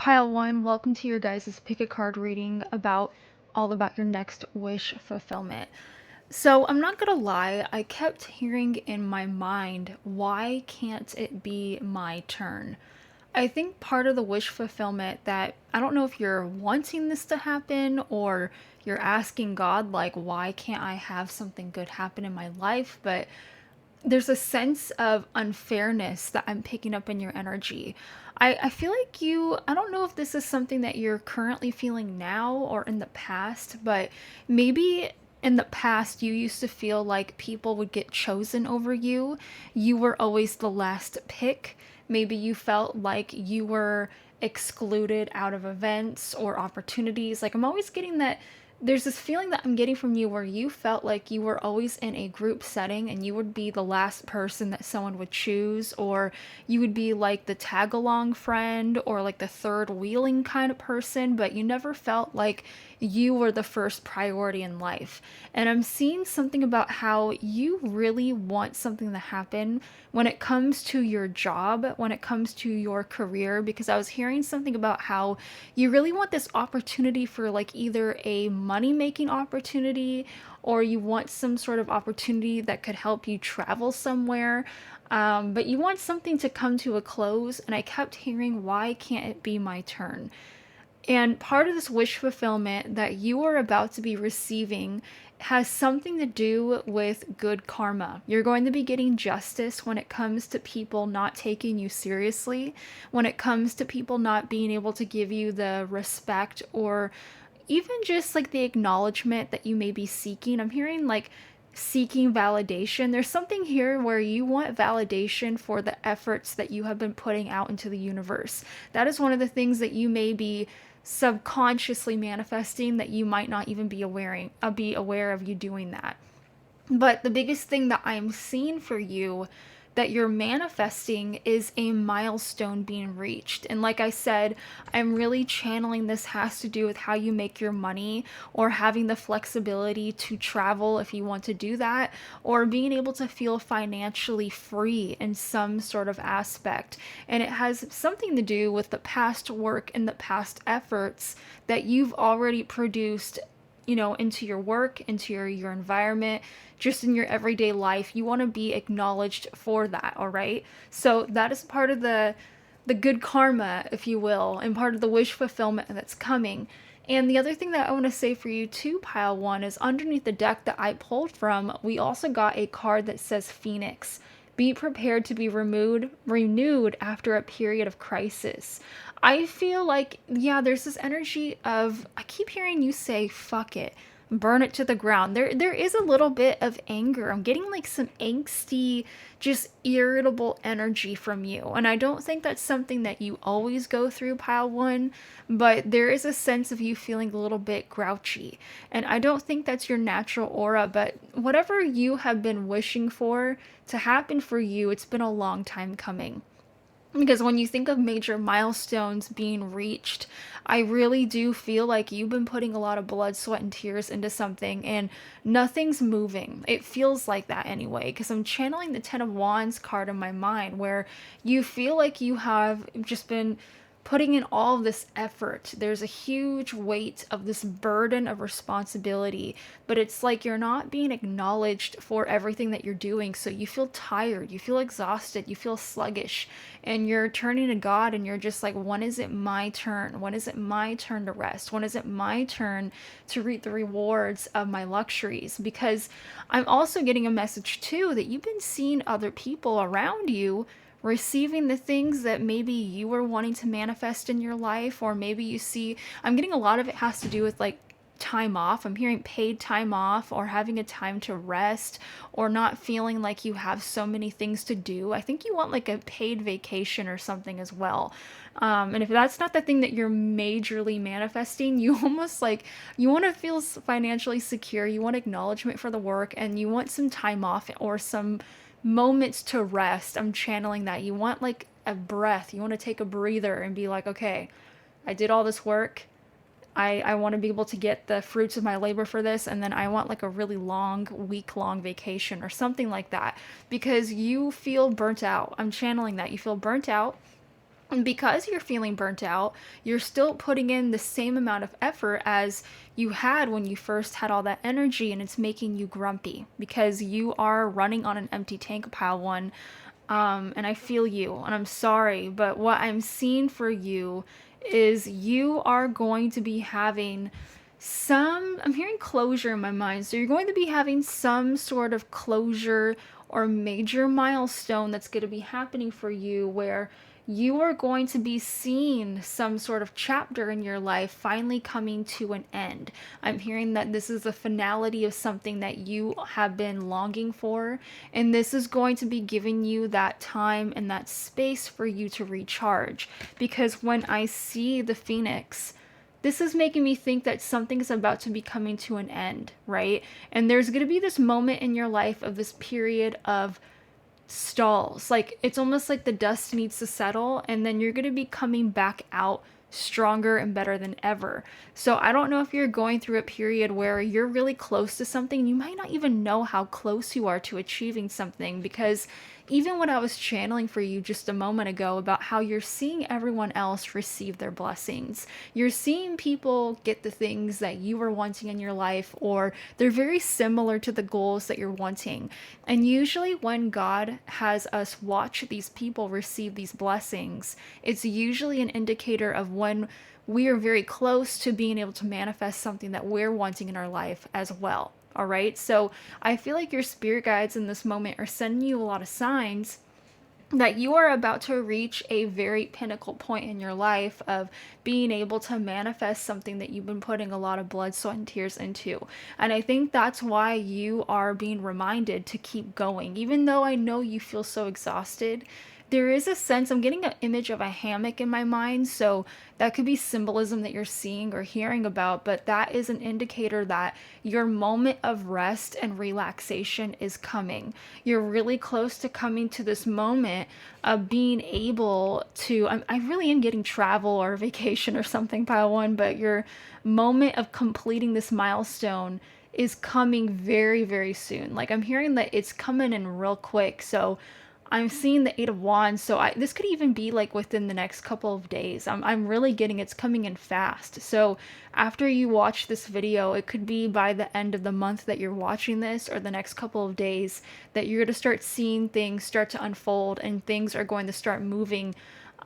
Pile 1, welcome to your guys' pick a card reading all about your next wish fulfillment. So, I'm not gonna lie, I kept hearing in my mind, why can't it be my turn? I think part of the wish fulfillment that I don't know if you're wanting this to happen or you're asking God, like, why can't I have something good happen in my life? But there's a sense of unfairness that I'm picking up in your energy. I feel like I don't know if this is something that you're currently feeling now or in the past, but maybe in the past you used to feel like people would get chosen over you. You were always the last pick. Maybe you felt like you were excluded out of events or opportunities. Like, I'm always getting that there's this feeling that I'm getting from you where you felt like you were always in a group setting and you would be the last person that someone would choose, or you would be like the tag along friend or like the third wheeling kind of person, but you never felt like you were the first priority in life. And I'm seeing something about how you really want something to happen when it comes to your job, when it comes to your career, because I was hearing something about how you really want this opportunity for like either a money making opportunity or you want some sort of opportunity that could help you travel somewhere. But you want something to come to a close, and I kept hearing, why can't it be my turn? And part of this wish fulfillment that you are about to be receiving has something to do with good karma. You're going to be getting justice when it comes to people not taking you seriously, when it comes to people not being able to give you the respect or even just like the acknowledgement that you may be seeking. I'm hearing like seeking validation. There's something here where you want validation for the efforts that you have been putting out into the universe. That is one of the things that you may be subconsciously manifesting that you might not even be aware of you doing that. But the biggest thing that I'm seeing for you that you're manifesting is a milestone being reached. And like I said, I'm really channeling this has to do with how you make your money or having the flexibility to travel if you want to do that, or being able to feel financially free in some sort of aspect. And it has something to do with the past work and the past efforts that you've already produced, into your work, into your environment, just in your everyday life. You want to be acknowledged for that, all right? So that is part of the good karma, if you will, and part of the wish fulfillment that's coming. And the other thing that I want to say for you too, pile one, is underneath the deck that I pulled from, we also got a card that says Phoenix. Be prepared to be renewed after a period of crisis. I feel like, yeah, there's this energy of, I keep hearing you say, fuck it, burn it to the ground. There is a little bit of anger. I'm getting like some angsty, just irritable energy from you. And I don't think that's something that you always go through, pile one, but there is a sense of you feeling a little bit grouchy. And I don't think that's your natural aura, but whatever you have been wishing for to happen for you, it's been a long time coming. Because when you think of major milestones being reached, I really do feel like you've been putting a lot of blood, sweat, and tears into something and nothing's moving. It feels like that anyway, because I'm channeling the Ten of Wands card in my mind where you feel like you have just been putting in all of this effort. There's a huge weight of this burden of responsibility, but it's like you're not being acknowledged for everything that you're doing. So you feel tired, you feel exhausted, you feel sluggish, and you're turning to God and you're just like, when is it my turn? When is it my turn to rest? When is it my turn to reap the rewards of my luxuries? Because I'm also getting a message too that you've been seeing other people around you receiving the things that maybe you were wanting to manifest in your life, or maybe you see, I'm getting a lot of it has to do with like time off. I'm hearing paid time off or having a time to rest or not feeling like you have so many things to do. I think you want like a paid vacation or something as well. And if that's not the thing that you're majorly manifesting, you almost like you want to feel financially secure, you want acknowledgement for the work, and you want some time off or some moments to rest. I'm channeling that. You want like a breath. You want to take a breather and be like, okay, I did all this work. I want to be able to get the fruits of my labor for this. And then I want like a really long, week-long vacation or something like that because you feel burnt out. I'm channeling that. You feel burnt out And because you're feeling burnt out, you're still putting in the same amount of effort as you had when you first had all that energy, and it's making you grumpy because you are running on an empty tank, pile one. And I feel you, and I'm sorry, but what I'm seeing for you is you are going to be having I'm hearing closure in my mind. So you're going to be having some sort of closure or major milestone that's going to be happening for you, where you are going to be seeing some sort of chapter in your life finally coming to an end. I'm hearing that this is the finality of something that you have been longing for, and this is going to be giving you that time and that space for you to recharge. Because when I see the phoenix, this is making me think that something's about to be coming to an end, right? And there's going to be this moment in your life of this period of stalls. Like, it's almost like the dust needs to settle, and then you're going to be coming back out stronger and better than ever. So I don't know if you're going through a period where you're really close to something. You might not even know how close you are to achieving something, because even when I was channeling for you just a moment ago about how you're seeing everyone else receive their blessings, you're seeing people get the things that you were wanting in your life, or they're very similar to the goals that you're wanting. And usually when God has us watch these people receive these blessings, it's usually an indicator of when we are very close to being able to manifest something that we're wanting in our life as well. All right. So I feel like your spirit guides in this moment are sending you a lot of signs that you are about to reach a very pinnacle point in your life of being able to manifest something that you've been putting a lot of blood, sweat, and tears into. And I think that's why you are being reminded to keep going. Even though I know you feel so exhausted, there is a sense, I'm getting an image of a hammock in my mind, so that could be symbolism that you're seeing or hearing about, but that is an indicator that your moment of rest and relaxation is coming. You're really close to coming to this moment of being able to, I really am getting travel or vacation or something, pile one, but your moment of completing this milestone is coming very, very soon. Like, I'm hearing that it's coming in real quick. So I'm seeing the Eight of Wands, so this could even be like within the next couple of days. I'm really getting it's coming in fast. So after you watch this video, it could be by the end of the month that you're watching this, or the next couple of days, that you're going to start seeing things start to unfold, and things are going to start moving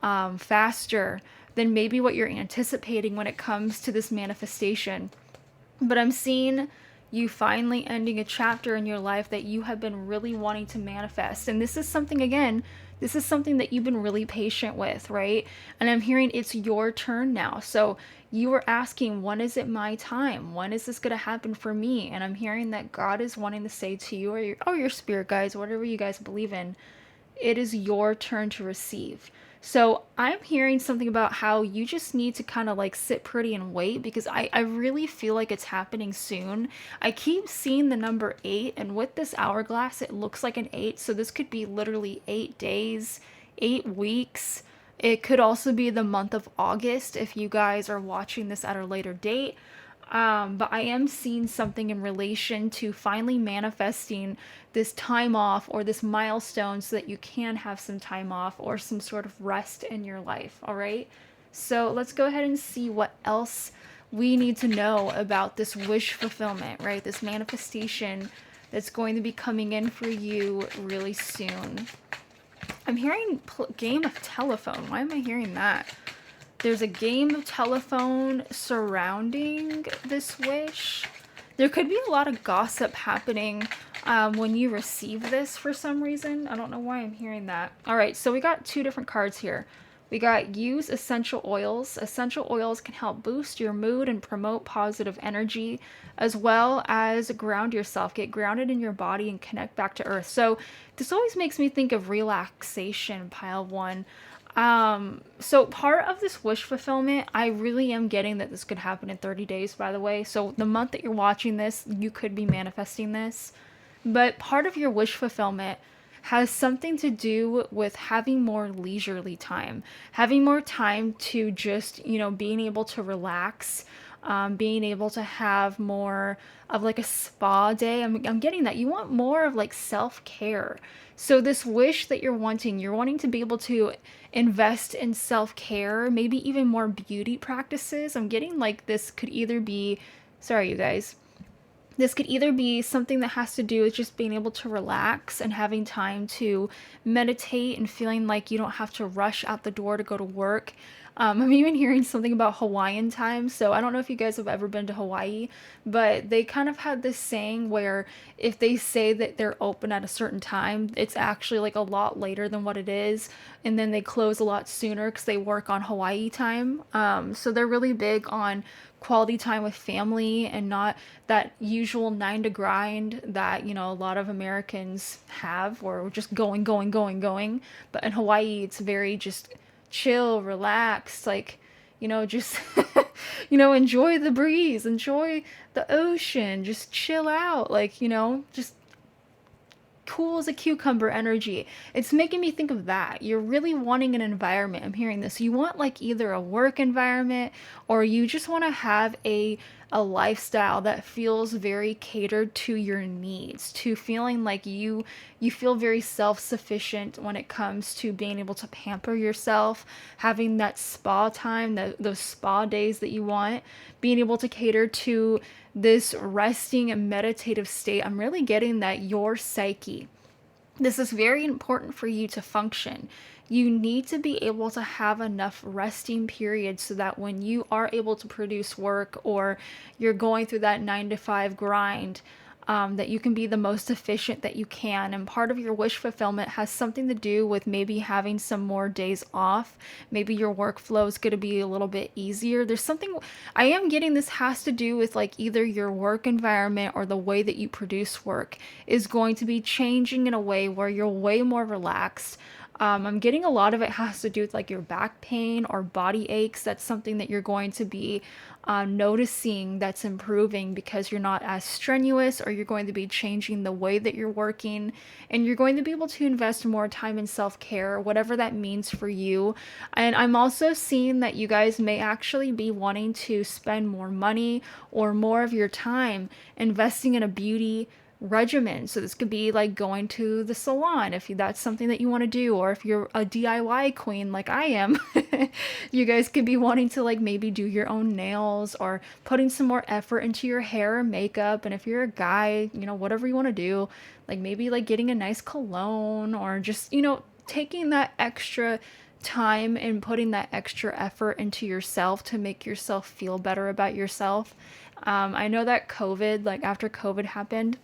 faster than maybe what you're anticipating when it comes to this manifestation. But I'm seeing you finally ending a chapter in your life that you have been really wanting to manifest. And this is something, again, this is something that you've been really patient with, right? And I'm hearing it's your turn now. So you were asking, when is it my time? When is this going to happen for me? And I'm hearing that God is wanting to say to you, or your spirit guides, whatever you guys believe in, it is your turn to receive. So I'm hearing something about how you just need to kind of like sit pretty and wait, because I really feel like it's happening soon. I keep seeing the number 8, and with this hourglass, it looks like an 8. So this could be literally 8 days, 8 weeks. It could also be the month of August if you guys are watching this at a later date. But I am seeing something in relation to finally manifesting this time off, or this milestone, so that you can have some time off or some sort of rest in your life. All right. So let's go ahead and see what else we need to know about this wish fulfillment, right? This manifestation that's going to be coming in for you really soon. I'm hearing game of telephone. Why am I hearing that? There's a game of telephone surrounding this wish. There could be a lot of gossip happening when you receive this for some reason. I don't know why I'm hearing that. All right, so we got 2 different cards here. We got use essential oils. Essential oils can help boost your mood and promote positive energy, as well as ground yourself. Get grounded in your body and connect back to earth. So this always makes me think of relaxation, pile one. So part of this wish fulfillment, I really am getting that this could happen in 30 days, by the way. So the month that you're watching this, you could be manifesting this. But part of your wish fulfillment has something to do with having more leisurely time, having more time to just, being able to relax, being able to have more of like a spa day. I'm getting that. You want more of like self-care. So this wish that you're wanting to be able to invest in self-care, maybe even more beauty practices. I'm getting like this could either be, sorry you guys, this could either be something that has to do with just being able to relax and having time to meditate and feeling like you don't have to rush out the door to go to work. I'm even hearing something about Hawaiian time. So I don't know if you guys have ever been to Hawaii, but they kind of had this saying where if they say that they're open at a certain time, it's actually like a lot later than what it is. And then they close a lot sooner because they work on Hawaii time. So they're really big on quality time with family and not that usual 9 to grind that, you know, a lot of Americans have, where we're just going, going, going, going. But in Hawaii, it's very just chill, relaxed, like, you know, just, you know, enjoy the breeze, enjoy the ocean, just chill out, like, you know, just cool as a cucumber energy. It's making me think of that. You're really wanting an environment. I'm hearing this. You want like either a work environment or you just want to have a lifestyle that feels very catered to your needs, to feeling like you feel very self-sufficient when it comes to being able to pamper yourself, having that spa time, those spa days that you want, being able to cater to this resting and meditative state. I'm really getting that your psyche, this is very important for you to function. You need to be able to have enough resting periods so that when you are able to produce work or you're going through that 9 to 5 grind, that you can be the most efficient that you can. And part of your wish fulfillment has something to do with maybe having some more days off. Maybe your workflow is going to be a little bit easier. There's something I am getting, this has to do with like either your work environment or the way that you produce work is going to be changing in a way where you're way more relaxed. I'm getting a lot of it has to do with like your back pain or body aches. That's something that you're going to be noticing that's improving because you're not as strenuous, or you're going to be changing the way that you're working, and you're going to be able to invest more time in self-care, whatever that means for you. And I'm also seeing that you guys may actually be wanting to spend more money or more of your time investing in a beauty regimen. So this could be like going to the salon if that's something that you want to do, or if you're a DIY queen like I am, you guys could be wanting to like maybe do your own nails or putting some more effort into your hair or makeup. And if you're a guy, you know, whatever you want to do, like maybe like getting a nice cologne or just, you know, taking that extra time and putting that extra effort into yourself to make yourself feel better about yourself. I know that COVID, like after COVID happened,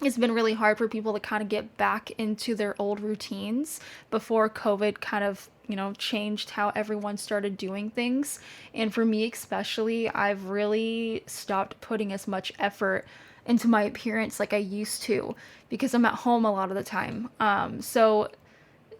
it's been really hard for people to kind of get back into their old routines before COVID kind of, you know, changed how everyone started doing things. And for me especially, I've really stopped putting as much effort into my appearance like I used to because I'm at home a lot of the time. So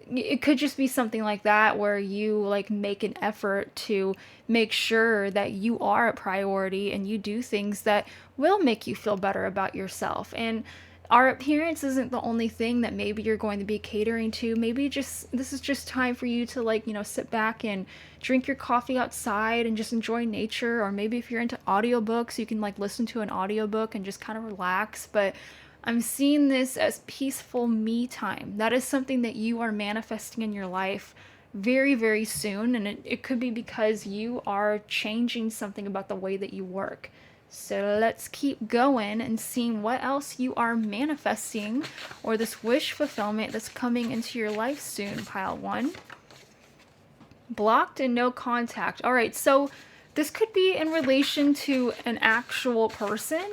it could just be something like that where you like make an effort to make sure that you are a priority and you do things that will make you feel better about yourself. And our appearance isn't the only thing that maybe you're going to be catering to. Maybe just this is just time for you to like, you know, sit back and drink your coffee outside and just enjoy nature. Or maybe if you're into audiobooks, you can like listen to an audiobook and just kind of relax. But I'm seeing this as peaceful me time. That is something that you are manifesting in your life very, very soon. And it could be because you are changing something about the way that you work. So let's keep going and seeing what else you are manifesting, or this wish fulfillment that's coming into your life soon, pile one. Blocked and no contact. All right, so this could be in relation to an actual person,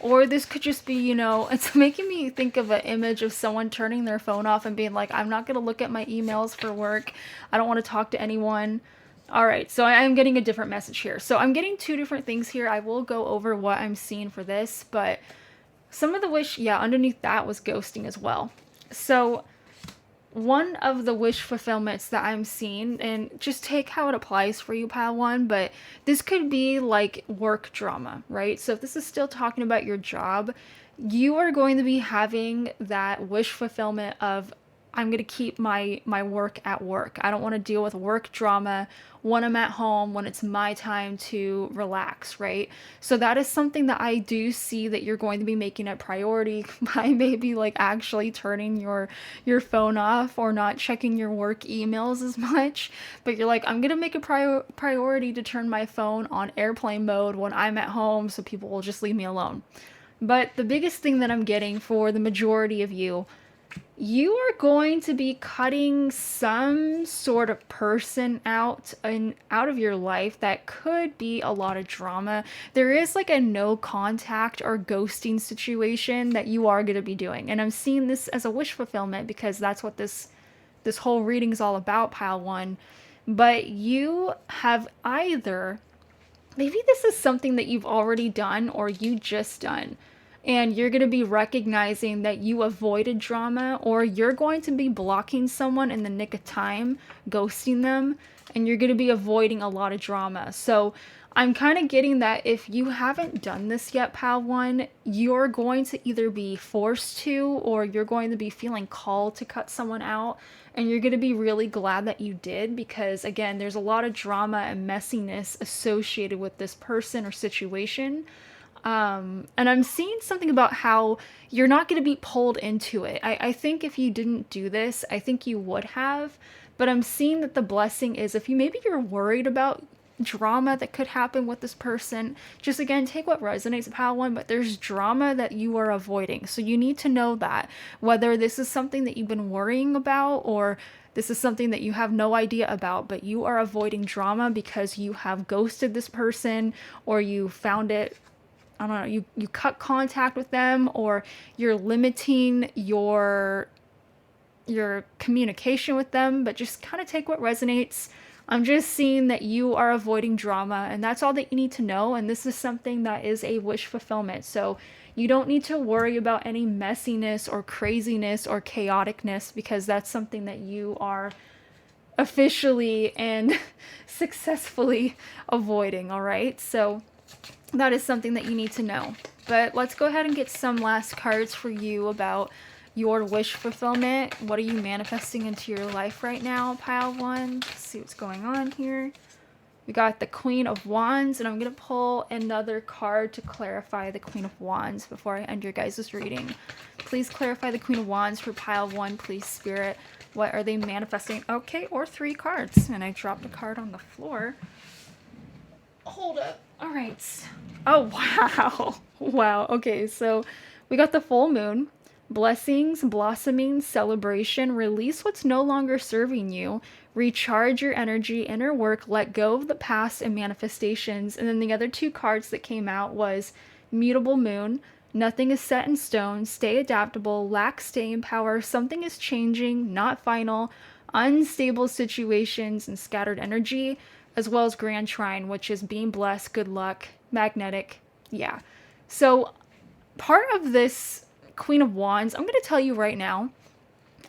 or this could just be, you know, it's making me think of an image of someone turning their phone off and being like, I'm not going to look at my emails for work. I don't want to talk to anyone. All right, so I'm getting a different message here. So I'm getting two different things here. I will go over what I'm seeing for this, but some of the wish, yeah, underneath that was ghosting as well. So one of the wish fulfillments that I'm seeing, and just take how it applies for you, pile one, but this could be like work drama, right? So if this is still talking about your job, you are going to be having that wish fulfillment of, I'm going to keep my work at work. I don't want to deal with work drama when I'm at home, when it's my time to relax, right? So that is something that I do see that you're going to be making a priority by maybe like actually turning your phone off or not checking your work emails as much. But you're like, I'm going to make a priority to turn my phone on airplane mode when I'm at home so people will just leave me alone. But the biggest thing that I'm getting for the majority of you, you are going to be cutting some sort of person out of your life that could be a lot of drama. There is like a no contact or ghosting situation that you are going to be doing. And I'm seeing this as a wish fulfillment because that's what this whole reading is all about, pile one. But you have either, maybe this is something that you've already done or you just done, and you're going to be recognizing that you avoided drama, or you're going to be blocking someone in the nick of time, ghosting them, and you're going to be avoiding a lot of drama. So I'm kind of getting that if you haven't done this yet, pal one, you're going to either be forced to, or you're going to be feeling called to cut someone out. And you're going to be really glad that you did, because again, there's a lot of drama and messiness associated with this person or situation. And I'm seeing something about how you're not going to be pulled into it. I think if you didn't do this, I think you would have. But I'm seeing that the blessing is, if you maybe you're worried about drama that could happen with this person, just again, take what resonates, pal one, but there's drama that you are avoiding. So you need to know that, whether this is something that you've been worrying about or this is something that you have no idea about, but you are avoiding drama because you have ghosted this person, or you found it, I don't know, you cut contact with them, or you're limiting your communication with them. But just kind of take what resonates. I'm just seeing that you are avoiding drama, and that's all that you need to know. And this is something that is a wish fulfillment. So you don't need to worry about any messiness or craziness or chaoticness, because that's something that you are officially and successfully avoiding, all right? So that is something that you need to know. But let's go ahead and get some last cards for you about your wish fulfillment. What are you manifesting into your life right now, pile one? Let's see what's going on here. We got the Queen of Wands, and I'm going to pull another card to clarify the Queen of Wands before I end your guys' reading. Please clarify the Queen of Wands for pile one, please, Spirit. What are they manifesting? Okay, or 3 cards. And I dropped a card on the floor. Hold up. All right. Oh, wow. Wow. Okay, so we got the full moon. Blessings, blossoming, celebration, release what's no longer serving you, recharge your energy, inner work, let go of the past and manifestations. And then the other 2 cards that came out was mutable moon, nothing is set in stone, stay adaptable, lack staying power, something is changing, not final, unstable situations, and scattered energy, as well as grand trine, which is being blessed, good luck, magnetic. Yeah. So part of this Queen of Wands, I'm going to tell you right now,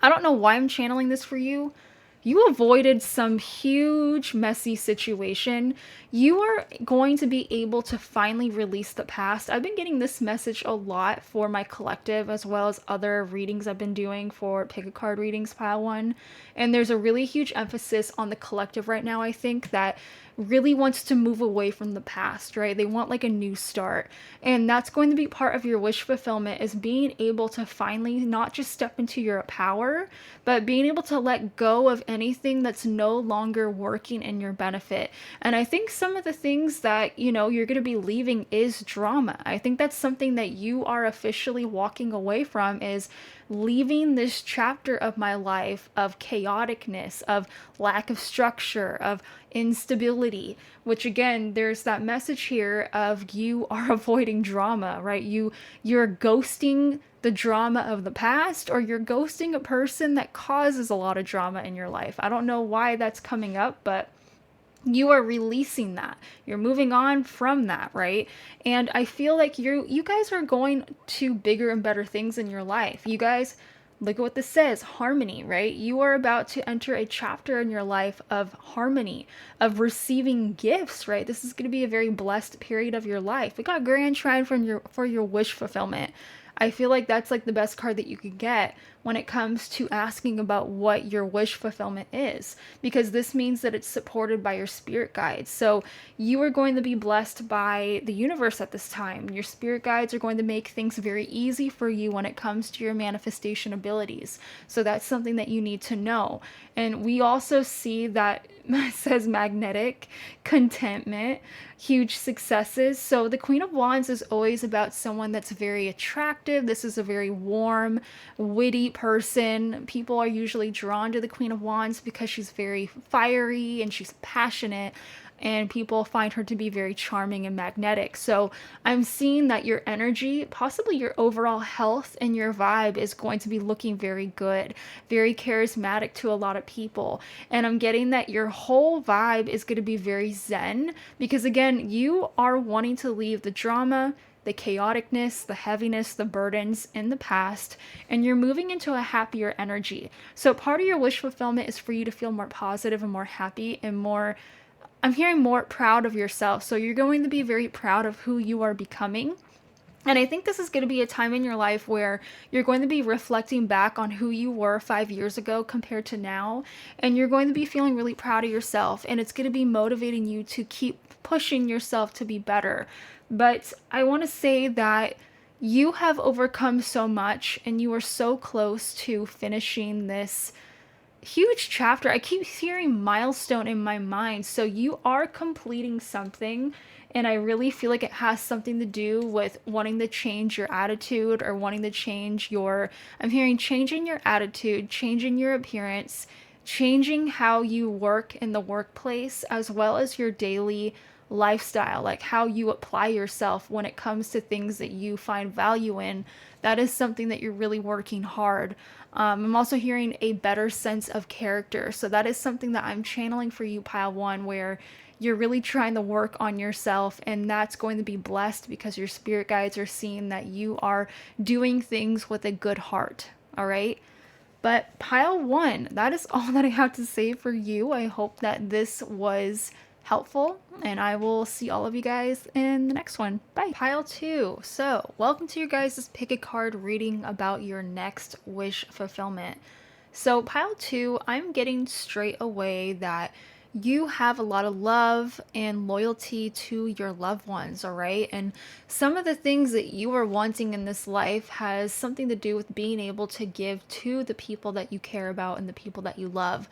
I don't know why I'm channeling this for you. You avoided some huge messy situation. You are going to be able to finally release the past. I've been getting this message a lot for my collective, as well as other readings I've been doing for pick a card readings, pile one. And there's a really huge emphasis on the collective right now, I think, that really wants to move away from the past, right? They want like a new start. And that's going to be part of your wish fulfillment, is being able to finally not just step into your power, but being able to let go of anything that's no longer working in your benefit. And I think some of the things that, you know, you're going to be leaving is drama. I think that's something that you are officially walking away from, is leaving this chapter of my life of chaoticness, of lack of structure, of instability, which again, there's that message here of you are avoiding drama, right? You're ghosting the drama of the past, or you're ghosting a person that causes a lot of drama in your life. I don't know why that's coming up, but you are releasing that. You're moving on from that, right? And I feel like you guys are going to bigger and better things in your life. You guys, look at what this says, harmony, right? You are about to enter a chapter in your life of harmony, of receiving gifts, right? This is going to be a very blessed period of your life. We got grand trine for your wish fulfillment. I feel like that's like the best card that you could get when it comes to asking about what your wish fulfillment is, because this means that it's supported by your spirit guides. So you are going to be blessed by the universe at this time. Your spirit guides are going to make things very easy for you when it comes to your manifestation abilities. So that's something that you need to know. And we also see that it says magnetic contentment, huge successes. So the Queen of Wands is always about someone that's very attractive. This is a very warm, witty person. People are usually drawn to the Queen of Wands because she's very fiery and she's passionate, and people find her to be very charming and magnetic. So I'm seeing that your energy, possibly your overall health and your vibe, is going to be looking very good, very charismatic to a lot of people. And I'm getting that your whole vibe is going to be very zen, because again, you are wanting to leave the drama, the chaoticness, the heaviness, the burdens in the past, and you're moving into a happier energy. So part of your wish fulfillment is for you to feel more positive and more happy and more, I'm hearing, more proud of yourself. So you're going to be very proud of who you are becoming. And I think this is going to be a time in your life where you're going to be reflecting back on who you were 5 years ago compared to now. And you're going to be feeling really proud of yourself. And it's going to be motivating you to keep pushing yourself to be better. But I want to say that you have overcome so much and you are so close to finishing this huge chapter. I keep hearing milestone in my mind. So you are completing something, and I really feel like it has something to do with wanting to change your attitude or wanting to change your, I'm hearing changing your attitude, changing your appearance, changing how you work in the workplace, as well as your daily lifestyle, like how you apply yourself when it comes to things that you find value in. That is something that you're really working hard. I'm also hearing a better sense of character. So that is something that I'm channeling for you, Pile 1, where you're really trying to work on yourself, and that's going to be blessed because your spirit guides are seeing that you are doing things with a good heart. All right. But Pile 1, that is all that I have to say for you. I hope that this was helpful, and I will see all of you guys in the next one. Bye. Pile 2. So welcome to your guys' pick a card reading about your next wish fulfillment. So Pile 2, I'm getting straight away that you have a lot of love and loyalty to your loved ones, all right? And some of the things that you are wanting in this life has something to do with being able to give to the people that you care about and the people that you love.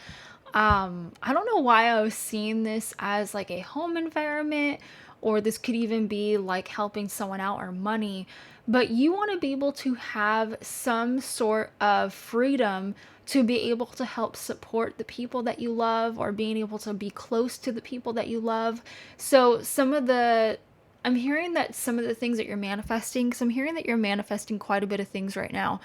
I don't know why I was seeing this as like a home environment, or this could even be like helping someone out or money, but you want to be able to have some sort of freedom to be able to help support the people that you love, or being able to be close to the people that you love. So I'm hearing that some of the things that you're manifesting, because I'm hearing that you're manifesting quite a bit of things right now.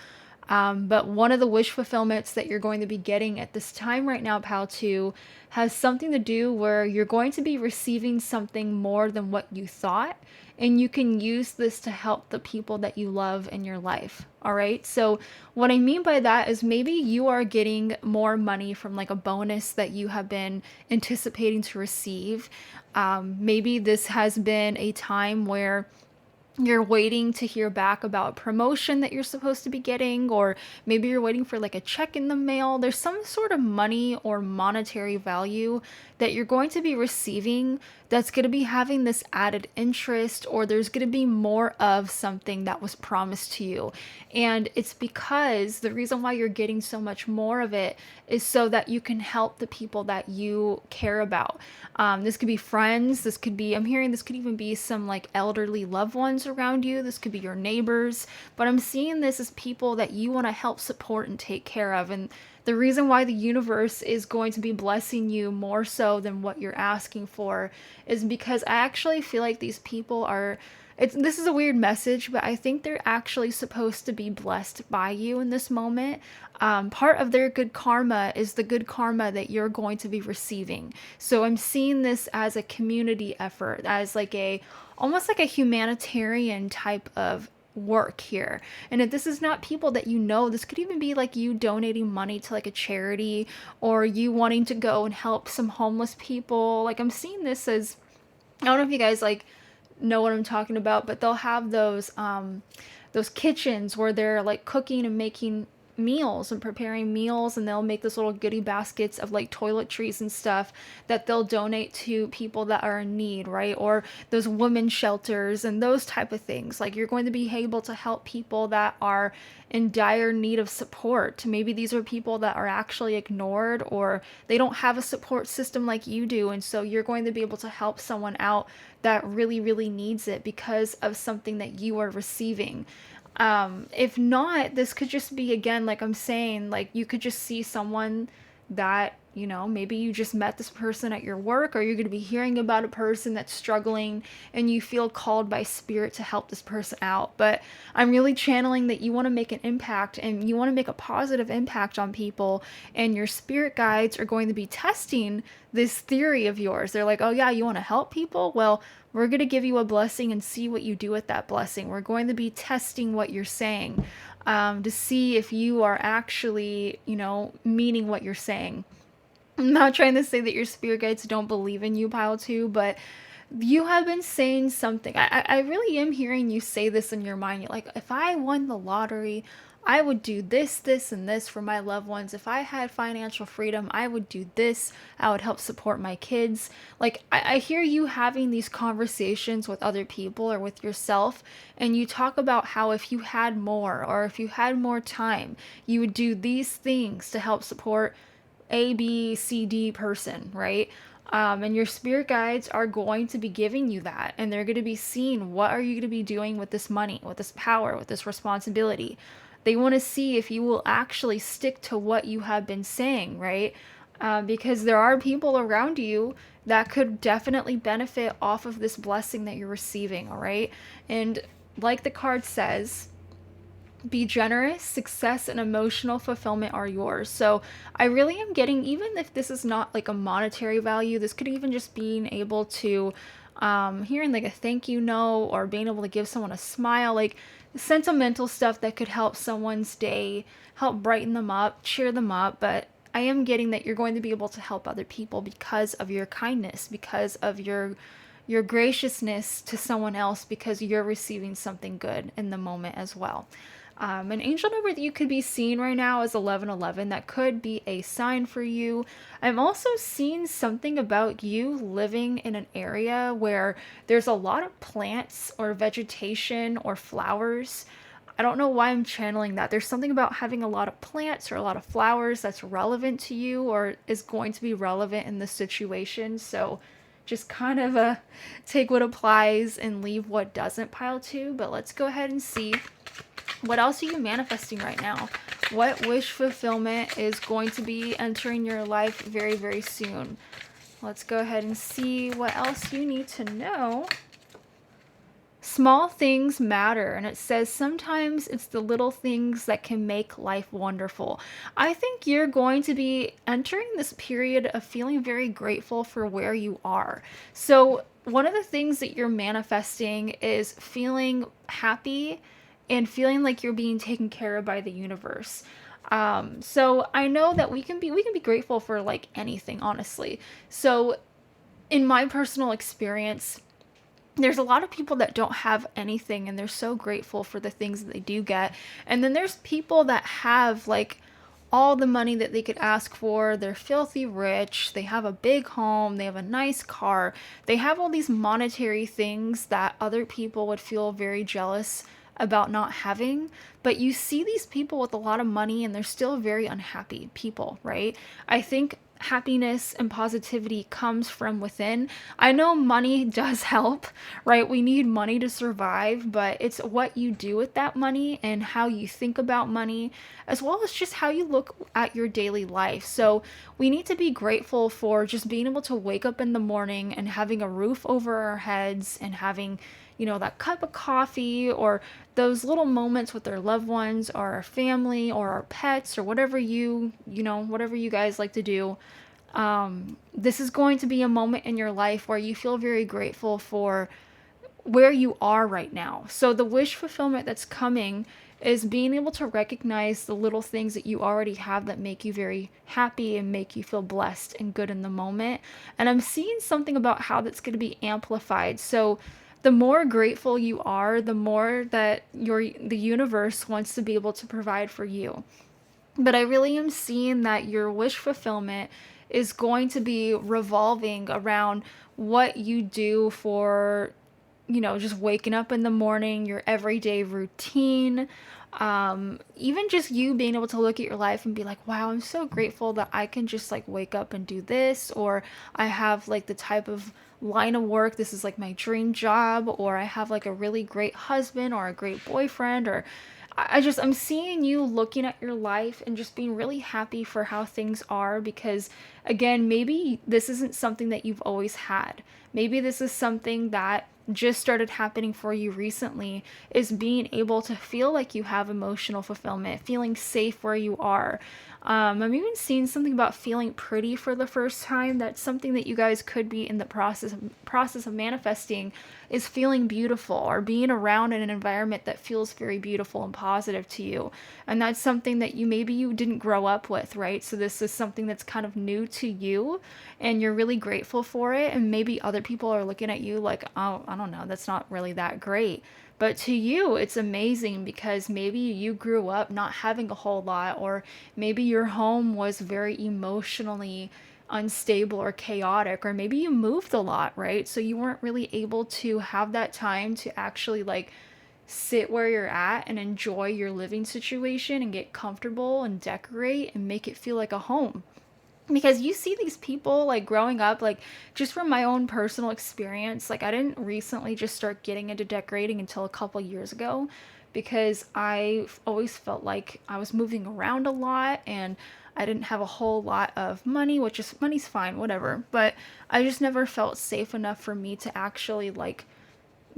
But one of the wish fulfillments that you're going to be getting at this time right now, Pal 2, has something to do where you're going to be receiving something more than what you thought. And you can use this to help the people that you love in your life. All right. So what I mean by that is maybe you are getting more money from like a bonus that you have been anticipating to receive. Maybe this has been a time where you're waiting to hear back about a promotion that you're supposed to be getting, or maybe you're waiting for like a check in the mail. There's some sort of money or monetary value that you're going to be receiving that's going to be having this added interest, or there's going to be more of something that was promised to you. And it's because the reason why you're getting so much more of it is so that you can help the people that you care about. This could be friends. This could be, I'm hearing this could even be some like elderly loved ones around you. This could be your neighbors, but I'm seeing this as people that you want to help support and take care of. And the reason why the universe is going to be blessing you more so than what you're asking for is because I actually feel like these people are, this is a weird message, but I think they're actually supposed to be blessed by you in this moment. Part of their good karma is the good karma that you're going to be receiving. So I'm seeing this as a community effort, as like almost like a humanitarian type of work here. And if this is not people that you know, this could even be like you donating money to like a charity, or you wanting to go and help some homeless people. Like I'm seeing this as, I don't know if you guys like know what I'm talking about, but they'll have those kitchens where they're like cooking and making meals and preparing meals, and they'll make this little goodie baskets of like toiletries and stuff that they'll donate to people that are in need, right? Or those women shelters and those type of things. Like, you're going to be able to help people that are in dire need of support. Maybe these are people that are actually ignored, or they don't have a support system like you do, and so you're going to be able to help someone out that really, really needs it because of something that you are receiving. If not, this could just be, again, like I'm saying, like you could just see someone that, maybe you just met this person at your work, or you're going to be hearing about a person that's struggling and you feel called by spirit to help this person out. But I'm really channeling that you want to make an impact and you want to make a positive impact on people, and your spirit guides are going to be testing this theory of yours. They're like, oh yeah, you want to help people? Well, we're going to give you a blessing and see what you do with that blessing. We're going to be testing what you're saying, to see if you are actually, meaning what you're saying. I'm not trying to say that your spirit guides don't believe in you, pile two, but you have been saying something. I really am hearing you say this in your mind. You're like, if I won the lottery, I would do this, this, and this for my loved ones. If I had financial freedom, I would do this. I would help support my kids. Like, I hear you having these conversations with other people or with yourself, and you talk about how if you had more, or if you had more time, you would do these things to help support A, B, C, D person, right? And your spirit guides are going to be giving you that, and they're going to be seeing what are you going to be doing with this money, with this power, with this responsibility. They want to see if you will actually stick to what you have been saying, right? Because there are people around you that could definitely benefit off of this blessing that you're receiving, all right? And like the card says, be generous, success, and emotional fulfillment are yours. So I really am getting, even if this is not like a monetary value, this could even just being able to, hearing like a thank you note, or being able to give someone a smile, like sentimental stuff that could help someone's day, help brighten them up, cheer them up. But I am getting that you're going to be able to help other people because of your kindness, because of your graciousness to someone else, because you're receiving something good in the moment as well. An angel number that you could be seeing right now is 1111. That could be a sign for you. I'm also seeing something about you living in an area where there's a lot of plants or vegetation or flowers. I don't know why I'm channeling that. There's something about having a lot of plants or a lot of flowers that's relevant to you, or is going to be relevant in this situation. So just kind of take what applies and leave what doesn't, pile two. But let's go ahead and see, what else are you manifesting right now? What wish fulfillment is going to be entering your life very, very soon? Let's go ahead and see what else you need to know. Small things matter, and it says sometimes it's the little things that can make life wonderful. I think you're going to be entering this period of feeling very grateful for where you are. So one of the things that you're manifesting is feeling happy and feeling like you're being taken care of by the universe. So I know that we can be grateful for like anything, honestly. So in my personal experience, there's a lot of people that don't have anything, and they're so grateful for the things that they do get. And then there's people that have like all the money that they could ask for. They're filthy rich. They have a big home. They have a nice car. They have all these monetary things that other people would feel very jealous about not having. But you see these people with a lot of money, and they're still very unhappy people, right? I think happiness and positivity comes from within. I know money does help, right? We need money to survive, but it's what you do with that money and how you think about money, as well as just how you look at your daily life. So we need to be grateful for just being able to wake up in the morning and having a roof over our heads, and having, that cup of coffee, or those little moments with our loved ones or our family or our pets, or whatever whatever you guys like to do. This is going to be a moment in your life where you feel very grateful for where you are right now. So the wish fulfillment that's coming is being able to recognize the little things that you already have that make you very happy and make you feel blessed and good in the moment. And I'm seeing something about how that's going to be amplified. So the more grateful you are, the more that the universe wants to be able to provide for you. But I really am seeing that your wish fulfillment is going to be revolving around what you do for, just waking up in the morning, your everyday routine. Even just you being able to look at your life and be like, wow, I'm so grateful that I can just like wake up and do this, or I have like the type of line of work, this is like my dream job, or I have like a really great husband or a great boyfriend, or I'm seeing you looking at your life and just being really happy for how things are because, again, maybe this isn't something that you've always had. Maybe this is something that just started happening for you recently, is being able to feel like you have emotional fulfillment, feeling safe where you are. I'm even seeing something about feeling pretty for the first time. That's something that you guys could be in the process of manifesting, is feeling beautiful or being around in an environment that feels very beautiful and positive to you. And that's something that you didn't grow up with, right? So this is something that's kind of new to you and you're really grateful for it. And maybe other people are looking at you like, oh, I don't know, that's not really that great. But to you, it's amazing because maybe you grew up not having a whole lot, or maybe your home was very emotionally unstable or chaotic, or maybe you moved a lot, right? So you weren't really able to have that time to actually like sit where you're at and enjoy your living situation and get comfortable and decorate and make it feel like a home. Because you see these people like growing up, like just from my own personal experience, like I didn't recently just start getting into decorating until a couple years ago because I always felt like I was moving around a lot and I didn't have a whole lot of money, which is money's fine, whatever. But I just never felt safe enough for me to actually like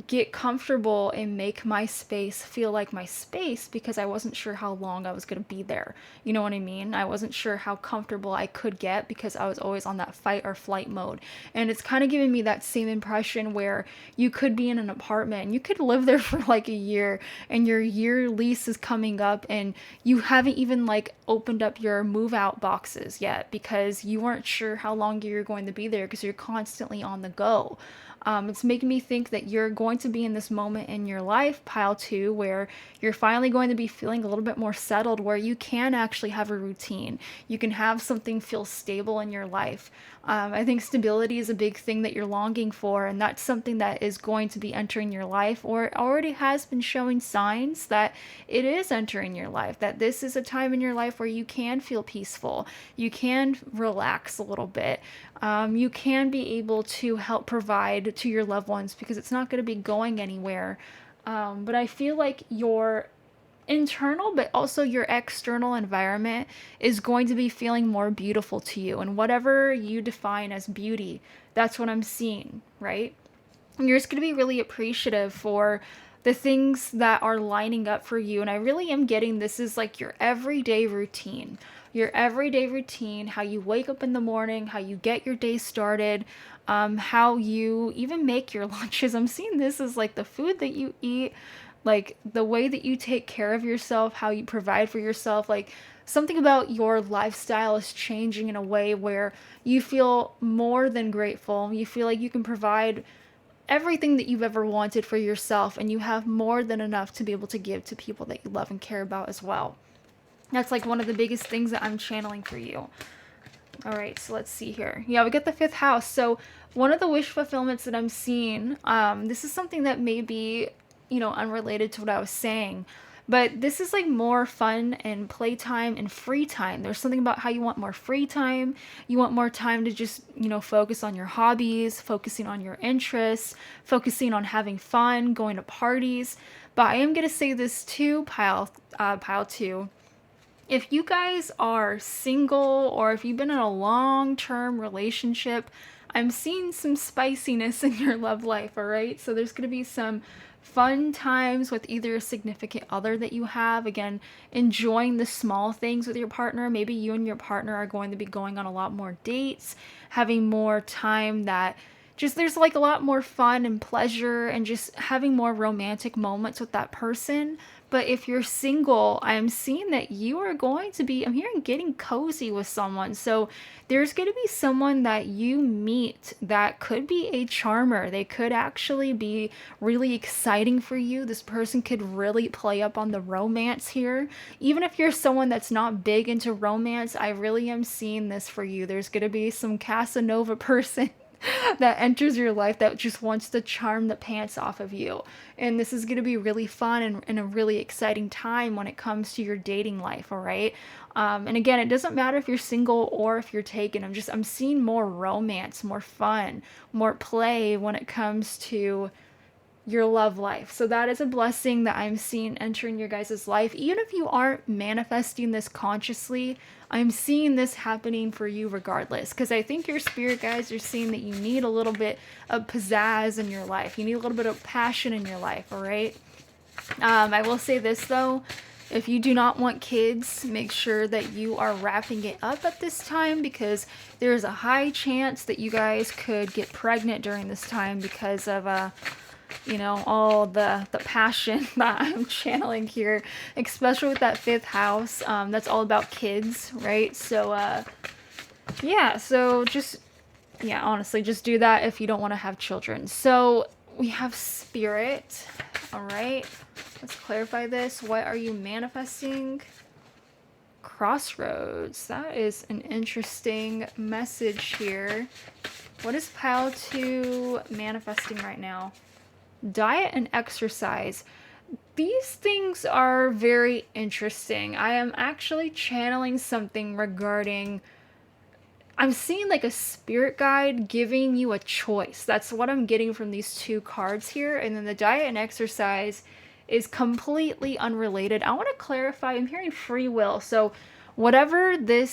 get comfortable and make my space feel like my space because I wasn't sure how long I was going to be there. You know what I mean? I wasn't sure how comfortable I could get because I was always on that fight or flight mode. And it's kind of giving me that same impression where you could be in an apartment and you could live there for like a year and your year lease is coming up and you haven't even like opened up your move out boxes yet because you weren't sure how long you're going to be there because you're constantly on the go. It's making me think that you're going to be in this moment in your life, pile two, where you're finally going to be feeling a little bit more settled, where you can actually have a routine. You can have something feel stable in your life. I think stability is a big thing that you're longing for, and that's something that is going to be entering your life, or it already has been showing signs that it is entering your life, that this is a time in your life where you can feel peaceful, you can relax a little bit, you can be able to help provide to your loved ones because it's not going to be going anywhere. But I feel like your internal but also your external environment is going to be feeling more beautiful to you, and whatever you define as beauty, that's what I'm seeing, right? And you're just going to be really appreciative for the things that are lining up for you. And I really am getting this is like your everyday routine. Your everyday routine, how you wake up in the morning, how you get your day started, how you even make your lunches. I'm seeing this as like the food that you eat, like the way that you take care of yourself, how you provide for yourself. Like something about your lifestyle is changing in a way where you feel more than grateful. You feel like you can provide everything that you've ever wanted for yourself, and you have more than enough to be able to give to people that you love and care about as well. That's like one of the biggest things that I'm channeling for you. All right, so let's see here. Yeah, we got the fifth house. So one of the wish fulfillments that I'm seeing, this is something that may be, unrelated to what I was saying, but this is like more fun and playtime and free time. There's something about how you want more free time. You want more time to just, focus on your hobbies, focusing on your interests, focusing on having fun, going to parties. But I am going to say this too, pile two. If you guys are single or if you've been in a long-term relationship, I'm seeing some spiciness in your love life, all right? So there's going to be some fun times with either a significant other that you have. Again, enjoying the small things with your partner. Maybe you and your partner are going to be going on a lot more dates, having more time that just there's like a lot more fun and pleasure and just having more romantic moments with that person. But if you're single, I'm seeing that you are going to be, I'm hearing getting cozy with someone. So there's going to be someone that you meet that could be a charmer. They could actually be really exciting for you. This person could really play up on the romance here. Even if you're someone that's not big into romance, I really am seeing this for you. There's going to be some Casanova person that enters your life that just wants to charm the pants off of you. And this is going to be really fun and a really exciting time when it comes to your dating life, all right? And again, it doesn't matter if you're single or if you're taken. I'm seeing more romance, more fun, more play when it comes to your love life. So that is a blessing that I'm seeing entering your guys' life. Even if you aren't manifesting this consciously, I'm seeing this happening for you regardless. Because I think your spirit guides are seeing that you need a little bit of pizzazz in your life. You need a little bit of passion in your life, all right? I will say this though. If you do not want kids, make sure that you are wrapping it up at this time, because there's a high chance that you guys could get pregnant during this time because of all the passion that I'm channeling here, especially with that fifth house. That's all about kids, right? So honestly, just do that if you don't want to have children. So we have spirit. All right, let's clarify this. What are you manifesting? Crossroads. That is an interesting message here. What is pile 2 manifesting right now? Diet and exercise. These things are very interesting. I am actually channeling something regarding, I'm seeing like a spirit guide giving you a choice. That's what I'm getting from these 2 cards here. And then the diet and exercise is completely unrelated. I want to clarify, I'm hearing free will. So whatever the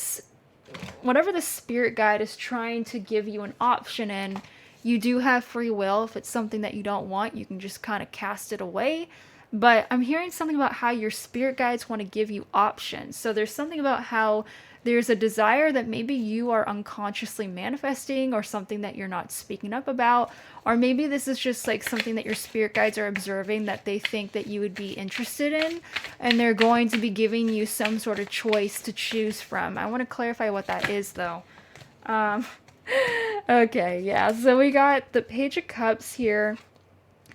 spirit guide is trying to give you an option in, you do have free will. If it's something that you don't want, you can just kind of cast it away. But I'm hearing something about how your spirit guides want to give you options. So there's something about how there's a desire that maybe you are unconsciously manifesting, or something that you're not speaking up about. Or maybe this is just like something that your spirit guides are observing that they think that you would be interested in. And they're going to be giving you some sort of choice to choose from. I want to clarify what that is though. Okay, yeah, so we got the Page of Cups here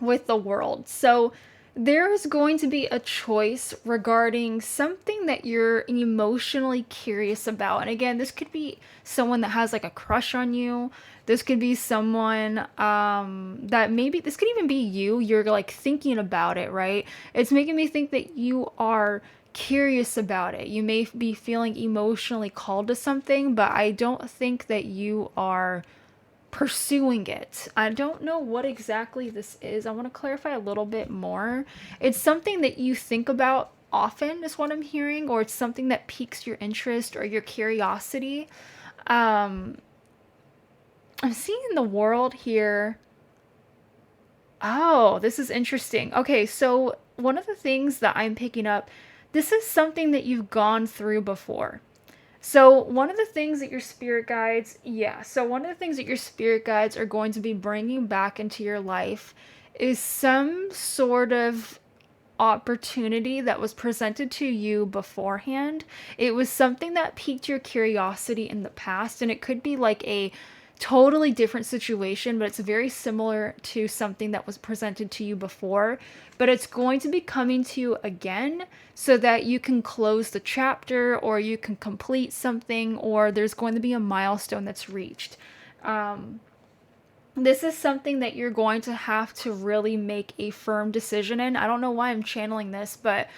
with the World. So there is going to be a choice regarding something that you're emotionally curious about. And again, this could be someone that has like a crush on you. This could be someone that maybe, this could even be you. You're like thinking about it, right? It's making me think that you are curious about it. You may be feeling emotionally called to something, but I don't think that you are pursuing it. I don't know what exactly this is. I want to clarify a little bit more. It's something that you think about often is what I'm hearing, or it's something that piques your interest or your curiosity. I'm seeing the World here. Oh, this is interesting. Okay, so one of the things that I'm picking up, this is something that you've gone through before. So one of the things that your spirit guides, are going to be bringing back into your life is some sort of opportunity that was presented to you beforehand. It was something that piqued your curiosity in the past, and it could be like a totally different situation, but it's very similar to something that was presented to you before, but it's going to be coming to you again so that you can close the chapter, or you can complete something, or there's going to be a milestone that's reached. This is something that you're going to have to really make a firm decision in. I don't know why I'm channeling this, but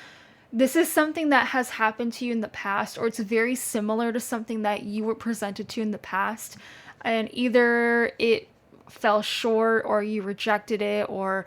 this is something that has happened to you in the past, or it's very similar to something that you were presented to in the past. And either it fell short, or you rejected it, or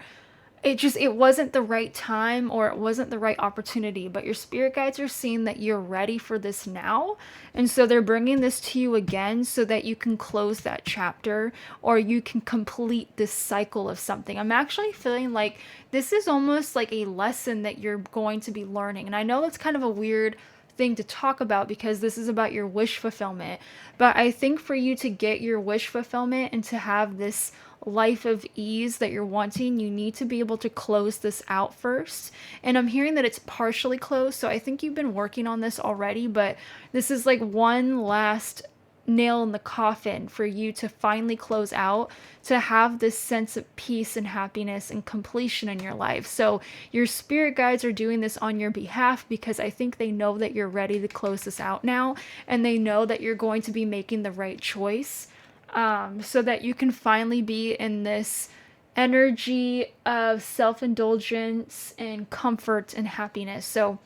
it wasn't the right time, or it wasn't the right opportunity. But your spirit guides are seeing that you're ready for this now. And so they're bringing this to you again so that you can close that chapter, or you can complete this cycle of something. I'm actually feeling like this is almost like a lesson that you're going to be learning. And I know that's kind of a weird thing to talk about because this is about your wish fulfillment, but I think for you to get your wish fulfillment and to have this life of ease that you're wanting, you need to be able to close this out first. And I'm hearing that it's partially closed, so I think you've been working on this already, but this is like one last nail in the coffin for you to finally close out, to have this sense of peace and happiness and completion in your life. So your spirit guides are doing this on your behalf because I think they know that you're ready to close this out now, and they know that you're going to be making the right choice, so that you can finally be in this energy of self-indulgence and comfort and happiness. So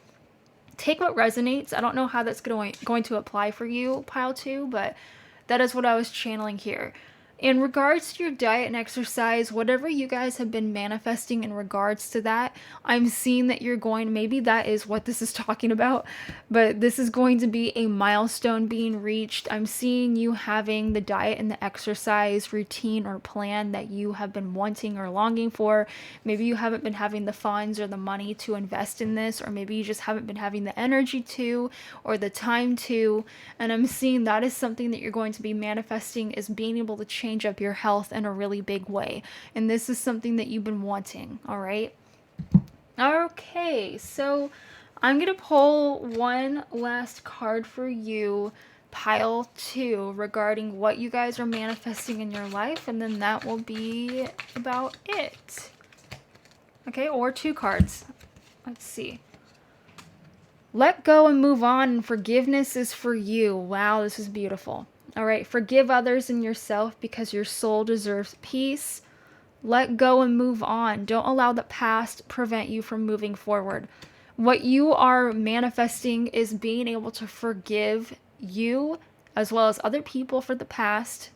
take what resonates. I don't know how that's going to apply for you, pile 2, but that is what I was channeling here. In regards to your diet and exercise, whatever you guys have been manifesting in regards to that, I'm seeing that you're going, maybe that is what this is talking about, but this is going to be a milestone being reached. I'm seeing you having the diet and the exercise routine or plan that you have been wanting or longing for. Maybe you haven't been having the funds or the money to invest in this, or maybe you just haven't been having the energy to, or the time to. And I'm seeing that is something that you're going to be manifesting, is being able to change up your health in a really big way. And this is something that you've been wanting, all right? Okay, so I'm going to pull one last card for you, pile 2, regarding what you guys are manifesting in your life, and then that will be about it. Okay, or 2 cards. Let's see. Let go and move on, and forgiveness is for you. Wow, this is beautiful. All right, forgive others and yourself because your soul deserves peace. Let go and move on. Don't allow the past prevent you from moving forward. What you are manifesting is being able to forgive you as well as other people for the past,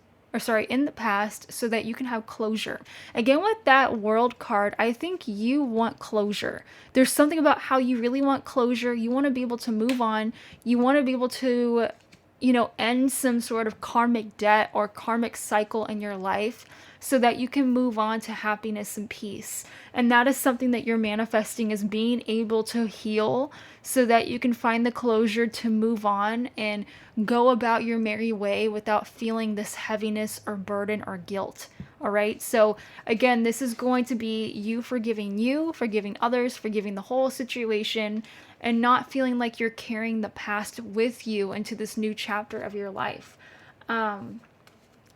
in the past, so that you can have closure. Again, with that World card, I think you want closure. There's something about how you really want closure. You want to be able to move on. You want to be able to, end some sort of karmic debt or karmic cycle in your life, so that you can move on to happiness and peace. And that is something that you're manifesting, is being able to heal so that you can find the closure to move on and go about your merry way without feeling this heaviness or burden or guilt. All right. So again, this is going to be you, forgiving others, forgiving the whole situation, and not feeling like you're carrying the past with you into this new chapter of your life.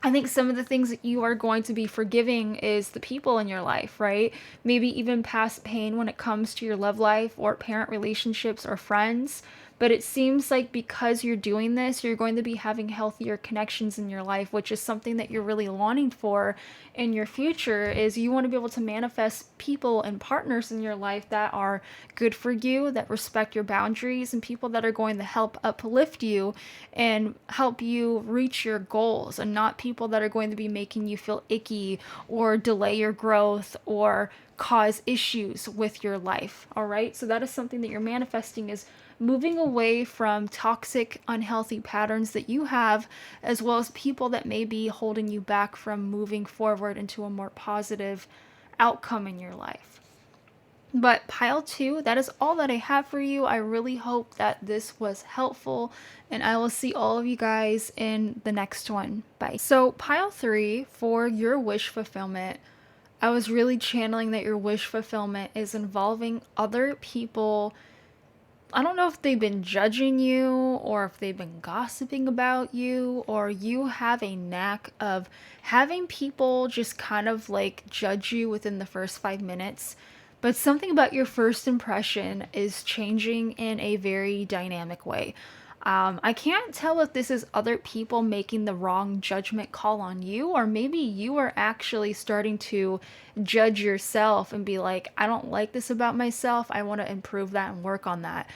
I think some of the things that you are going to be forgiving is the people in your life, right? Maybe even past pain when it comes to your love life or parent relationships or friends. But it seems like because you're doing this, you're going to be having healthier connections in your life, which is something that you're really longing for in your future. Is you want to be able to manifest people and partners in your life that are good for you, that respect your boundaries, and people that are going to help uplift you and help you reach your goals, and not people that are going to be making you feel icky or delay your growth or cause issues with your life. All right. So that is something that you're manifesting, is moving away from toxic, unhealthy patterns that you have, as well as people that may be holding you back from moving forward into a more positive outcome in your life. But pile 2, that is all that I have for you. I really hope that this was helpful, and I will see all of you guys in the next one. Bye. So pile 3, for your wish fulfillment, I was really channeling that your wish fulfillment is involving other people. I don't know if they've been judging you, or if they've been gossiping about you, or you have a knack of having people just kind of like judge you within the first 5 minutes. But something about your first impression is changing in a very dynamic way. I can't tell if this is other people making the wrong judgment call on you, or maybe you are actually starting to judge yourself and be like, I don't like this about myself. I want to improve that and work on that.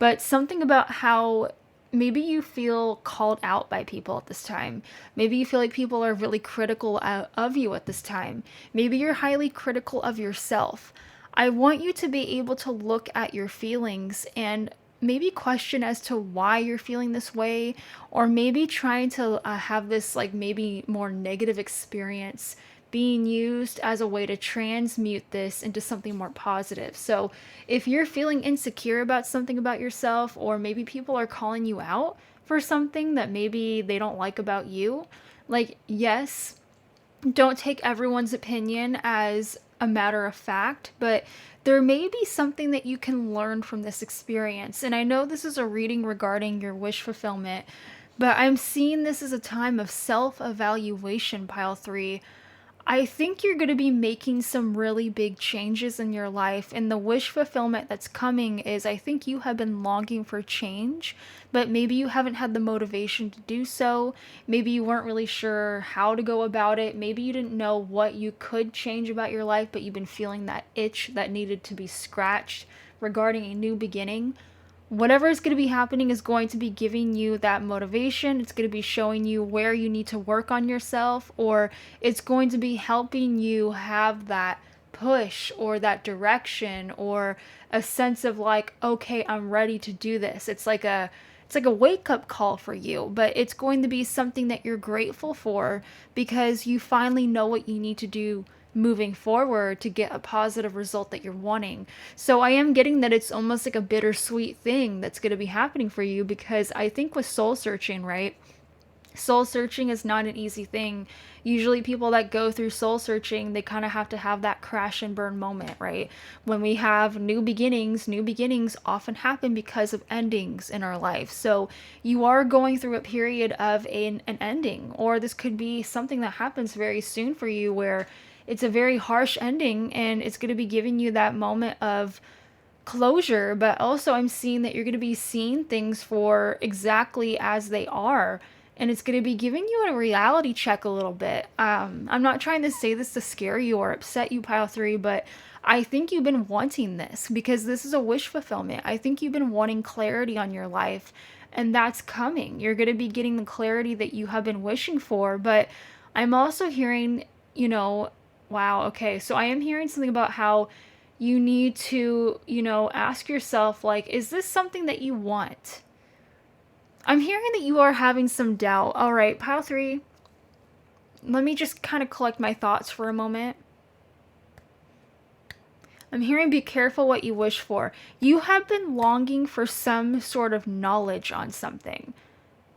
But something about how maybe you feel called out by people at this time. Maybe you feel like people are really critical of you at this time. Maybe you're highly critical of yourself. I want you to be able to look at your feelings and maybe question as to why you're feeling this way, or maybe trying to have this like maybe more negative experience being used as a way to transmute this into something more positive. So if you're feeling insecure about something about yourself, or maybe people are calling you out for something that maybe they don't like about you, like, yes, Don't take everyone's opinion as a matter of fact, but there may be something that you can learn from this experience. And I know this is a reading regarding your wish fulfillment, but I'm seeing this as a time of self evaluation, pile three. I think you're going to be making some really big changes in your life, and the wish fulfillment that's coming is I think you have been longing for change, but maybe you haven't had the motivation to do so. Maybe you weren't really sure how to go about it. Maybe you didn't know what you could change about your life, but you've been feeling that itch that needed to be scratched regarding a new beginning. Whatever is going to be happening is going to be giving you that motivation. It's going to be showing you where you need to work on yourself, or it's going to be helping you have that push or that direction or a sense of like, okay, I'm ready to do this. It's like a wake up call for you, but it's going to be something that you're grateful for because you finally know what you need to do moving forward to get a positive result that you're wanting. So I am getting that it's almost like a bittersweet thing that's going to be happening for you, because I think with soul searching, right? Soul searching is not an easy thing. Usually people that go through soul searching, they kind of have to have that crash and burn moment, right? When we have new beginnings often happen because of endings in our life. So you are going through a period of an ending, or this could be something that happens very soon for you where it's a very harsh ending and it's going to be giving you that moment of closure. But also I'm seeing that you're going to be seeing things for exactly as they are, and it's going to be giving you a reality check a little bit. I'm not trying to say this to scare you or upset you, pile three, but I think you've been wanting this because this is a wish fulfillment. I think you've been wanting clarity on your life, and that's coming. You're going to be getting the clarity that you have been wishing for. But I'm also hearing, wow, okay, so I am hearing something about how you need to, ask yourself, like, is this something that you want? I'm hearing that you are having some doubt. All right, pile three, let me just kind of collect my thoughts for a moment. I'm hearing be careful what you wish for. You have been longing for some sort of knowledge on something,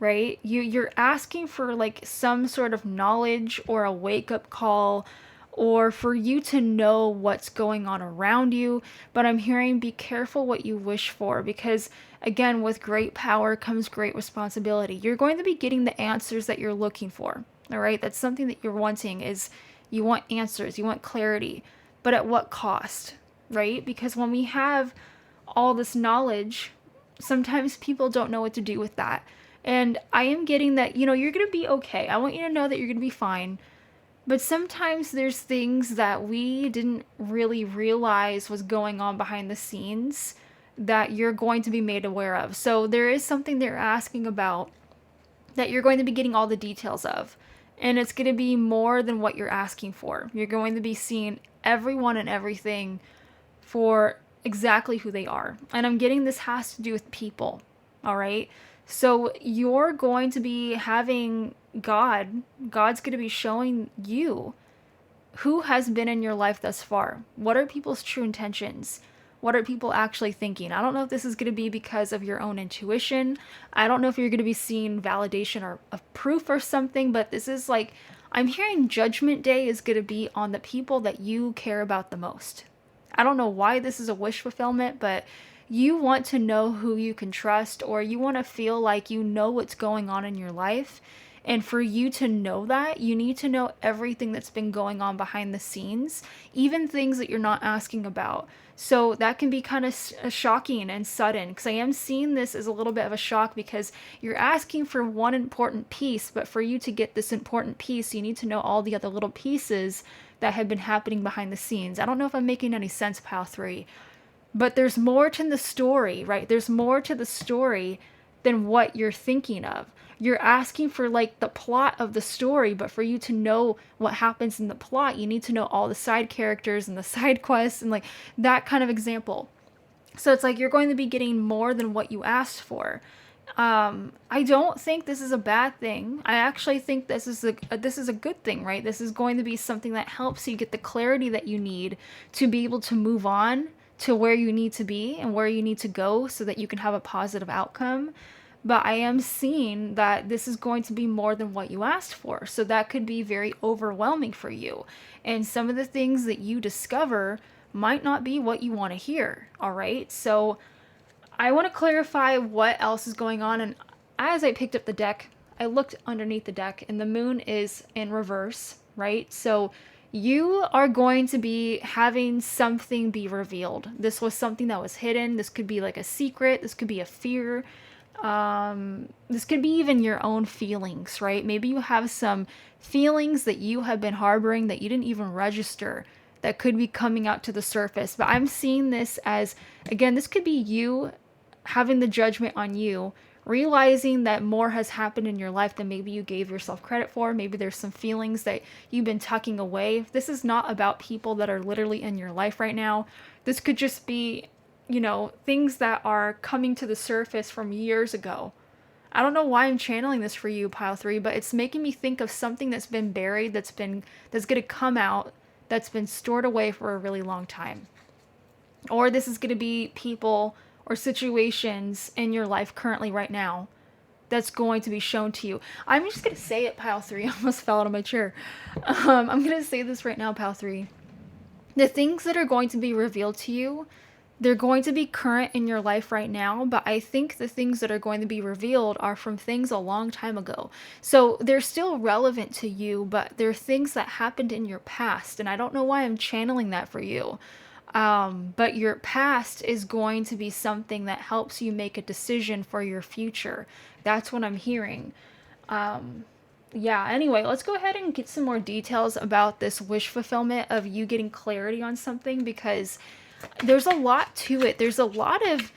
right? You're asking for like some sort of knowledge or a wake-up call, or for you to know what's going on around you. But I'm hearing be careful what you wish for, because again, with great power comes great responsibility. You're going to be getting the answers that you're looking for. All right? That's something that you're wanting, is you want answers, you want clarity, but at what cost, right? Because when we have all this knowledge, sometimes people don't know what to do with that. And I am getting that, you're going to be okay. I want you to know that you're going to be fine. But sometimes there's things that we didn't really realize was going on behind the scenes that you're going to be made aware of. So there is something they're asking about that you're going to be getting all the details of. And it's going to be more than what you're asking for. You're going to be seeing everyone and everything for exactly who they are. And I'm getting this has to do with people. All right. So you're going to be having God's going to be showing you who has been in your life thus far. What are people's true intentions? What are people actually thinking? I don't know if this is going to be because of your own intuition. I don't know if you're going to be seeing validation or a proof or something, but this is like, I'm hearing Judgment Day is going to be on the people that you care about the most. I don't know why this is a wish fulfillment, but you want to know who you can trust, or you want to feel like you know what's going on in your life. And for you to know that, you need to know everything that's been going on behind the scenes, even things that you're not asking about. So that can be kind of shocking and sudden, because I am seeing this as a little bit of a shock, because you're asking for one important piece, but for you to get this important piece, you need to know all the other little pieces that have been happening behind the scenes. I don't know if I'm making any sense, pile three. But there's more to the story, right? There's more to the story than what you're thinking of. You're asking for like the plot of the story, but for you to know what happens in the plot, you need to know all the side characters and the side quests and like that kind of example. So it's like you're going to be getting more than what you asked for. I don't think this is a bad thing. I actually think this is a good thing, right? This is going to be something that helps you get the clarity that you need to be able to move on to where you need to be and where you need to go so that you can have a positive outcome. but I am seeing that this is going to be more than what you asked for. So that could be very overwhelming for you. And some of the things that you discover might not be what you want to hear. All right. So I want to clarify what else is going on. And as I picked up the deck, I looked underneath the deck and the moon is in reverse, right? So you are going to be having something be revealed. This was something that was hidden. This could be like a secret. This could be a fear. This could be even your own feelings, right? Maybe you have some feelings that you have been harboring that you didn't even register that could be coming out to the surface. But I'm seeing this as, again, this could be you having the judgment on you, realizing that more has happened in your life than maybe you gave yourself credit for. Maybe there's some feelings that you've been tucking away. This is not about people that are literally in your life right now. This could just be, you know, things that are coming to the surface from years ago. I don't know why I'm channeling this for you, pile 3, but it's making me think of something that's been buried, that's going to come out, that's been stored away for a really long time. Or this is going to be people or situations in your life currently right now that's going to be shown to you. I'm just going to say it, pile 3. I almost fell out of my chair. I'm going to say this right now, pile 3. The things that are going to be revealed to you, they're going to be current in your life right now, but I think the things that are going to be revealed are from things a long time ago. So they're still relevant to you, but they're things that happened in your past, and I don't know why I'm channeling that for you. But your past is going to be something that helps you make a decision for your future. That's what I'm hearing. Yeah, anyway, let's go ahead and get some more details about this wish fulfillment of you getting clarity on something, because there's a lot to it. There's a lot of,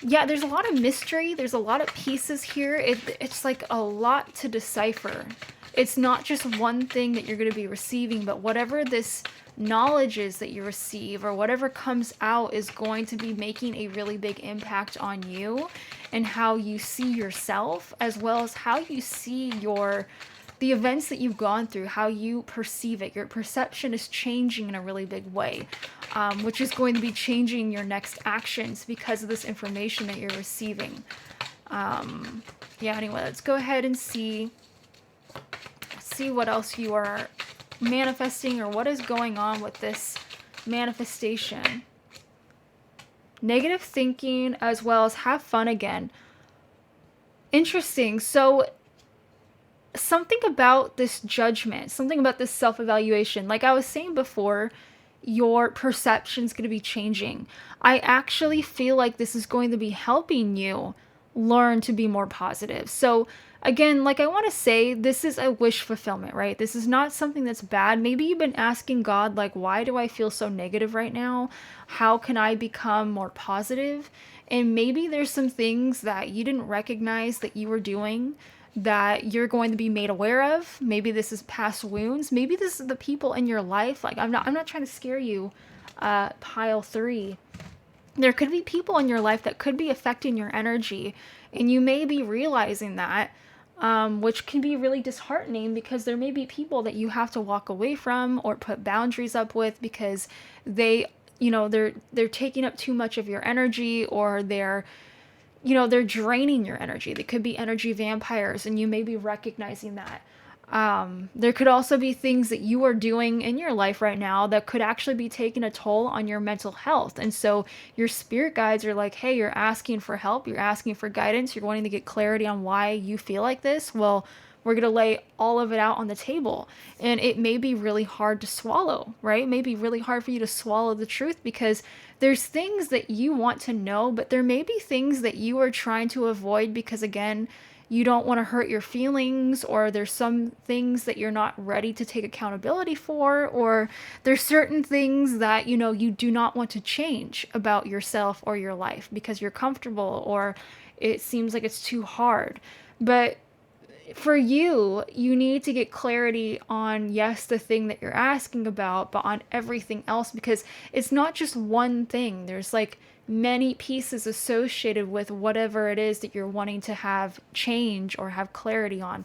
yeah, there's a lot of mystery. There's a lot of pieces here. It's like a lot to decipher. It's not just one thing that you're going to be receiving, but whatever this knowledge is that you receive or whatever comes out is going to be making a really big impact on you and how you see yourself, as well as how you see the events that you've gone through, how you perceive it. Your perception is changing in a really big way, which is going to be changing your next actions because of this information that you're receiving. Yeah, anyway, let's go ahead and see what else you are manifesting, or what is going on with this manifestation. Negative thinking, as well as have fun again. Interesting. So something about this judgment, something about this self-evaluation, like I was saying before, your perception's going to be changing. I actually feel like this is going to be helping you learn to be more positive. So again, like I want to say, this is a wish fulfillment, right? This is not something that's bad. Maybe you've been asking God, like, why do I feel so negative right now? How can I become more positive? And maybe there's some things that you didn't recognize that you were doing that you're going to be made aware of. Maybe this is past wounds. Maybe this is the people in your life. Like, I'm not trying to scare you, pile 3. There could be people in your life that could be affecting your energy, and you may be realizing that, which can be really disheartening, because there may be people that you have to walk away from or put boundaries up with because they, you know, they're taking up too much of your energy, or they're draining your energy. They could be energy vampires, and you may be recognizing that. There could also be things that you are doing in your life right now that could actually be taking a toll on your mental health. And so your spirit guides are like, hey, you're asking for help. You're asking for guidance. You're wanting to get clarity on why you feel like this. Well, we're going to lay all of it out on the table. And it may be really hard to swallow, right? It may be really hard for you to swallow the truth, because there's things that you want to know, but there may be things that you are trying to avoid because, again, you don't want to hurt your feelings, or there's some things that you're not ready to take accountability for, or there's certain things that, you do not want to change about yourself or your life because you're comfortable, or it seems like it's too hard. But for you, you need to get clarity on, yes, the thing that you're asking about, but on everything else, because it's not just one thing. There's like many pieces associated with whatever it is that you're wanting to have change or have clarity on.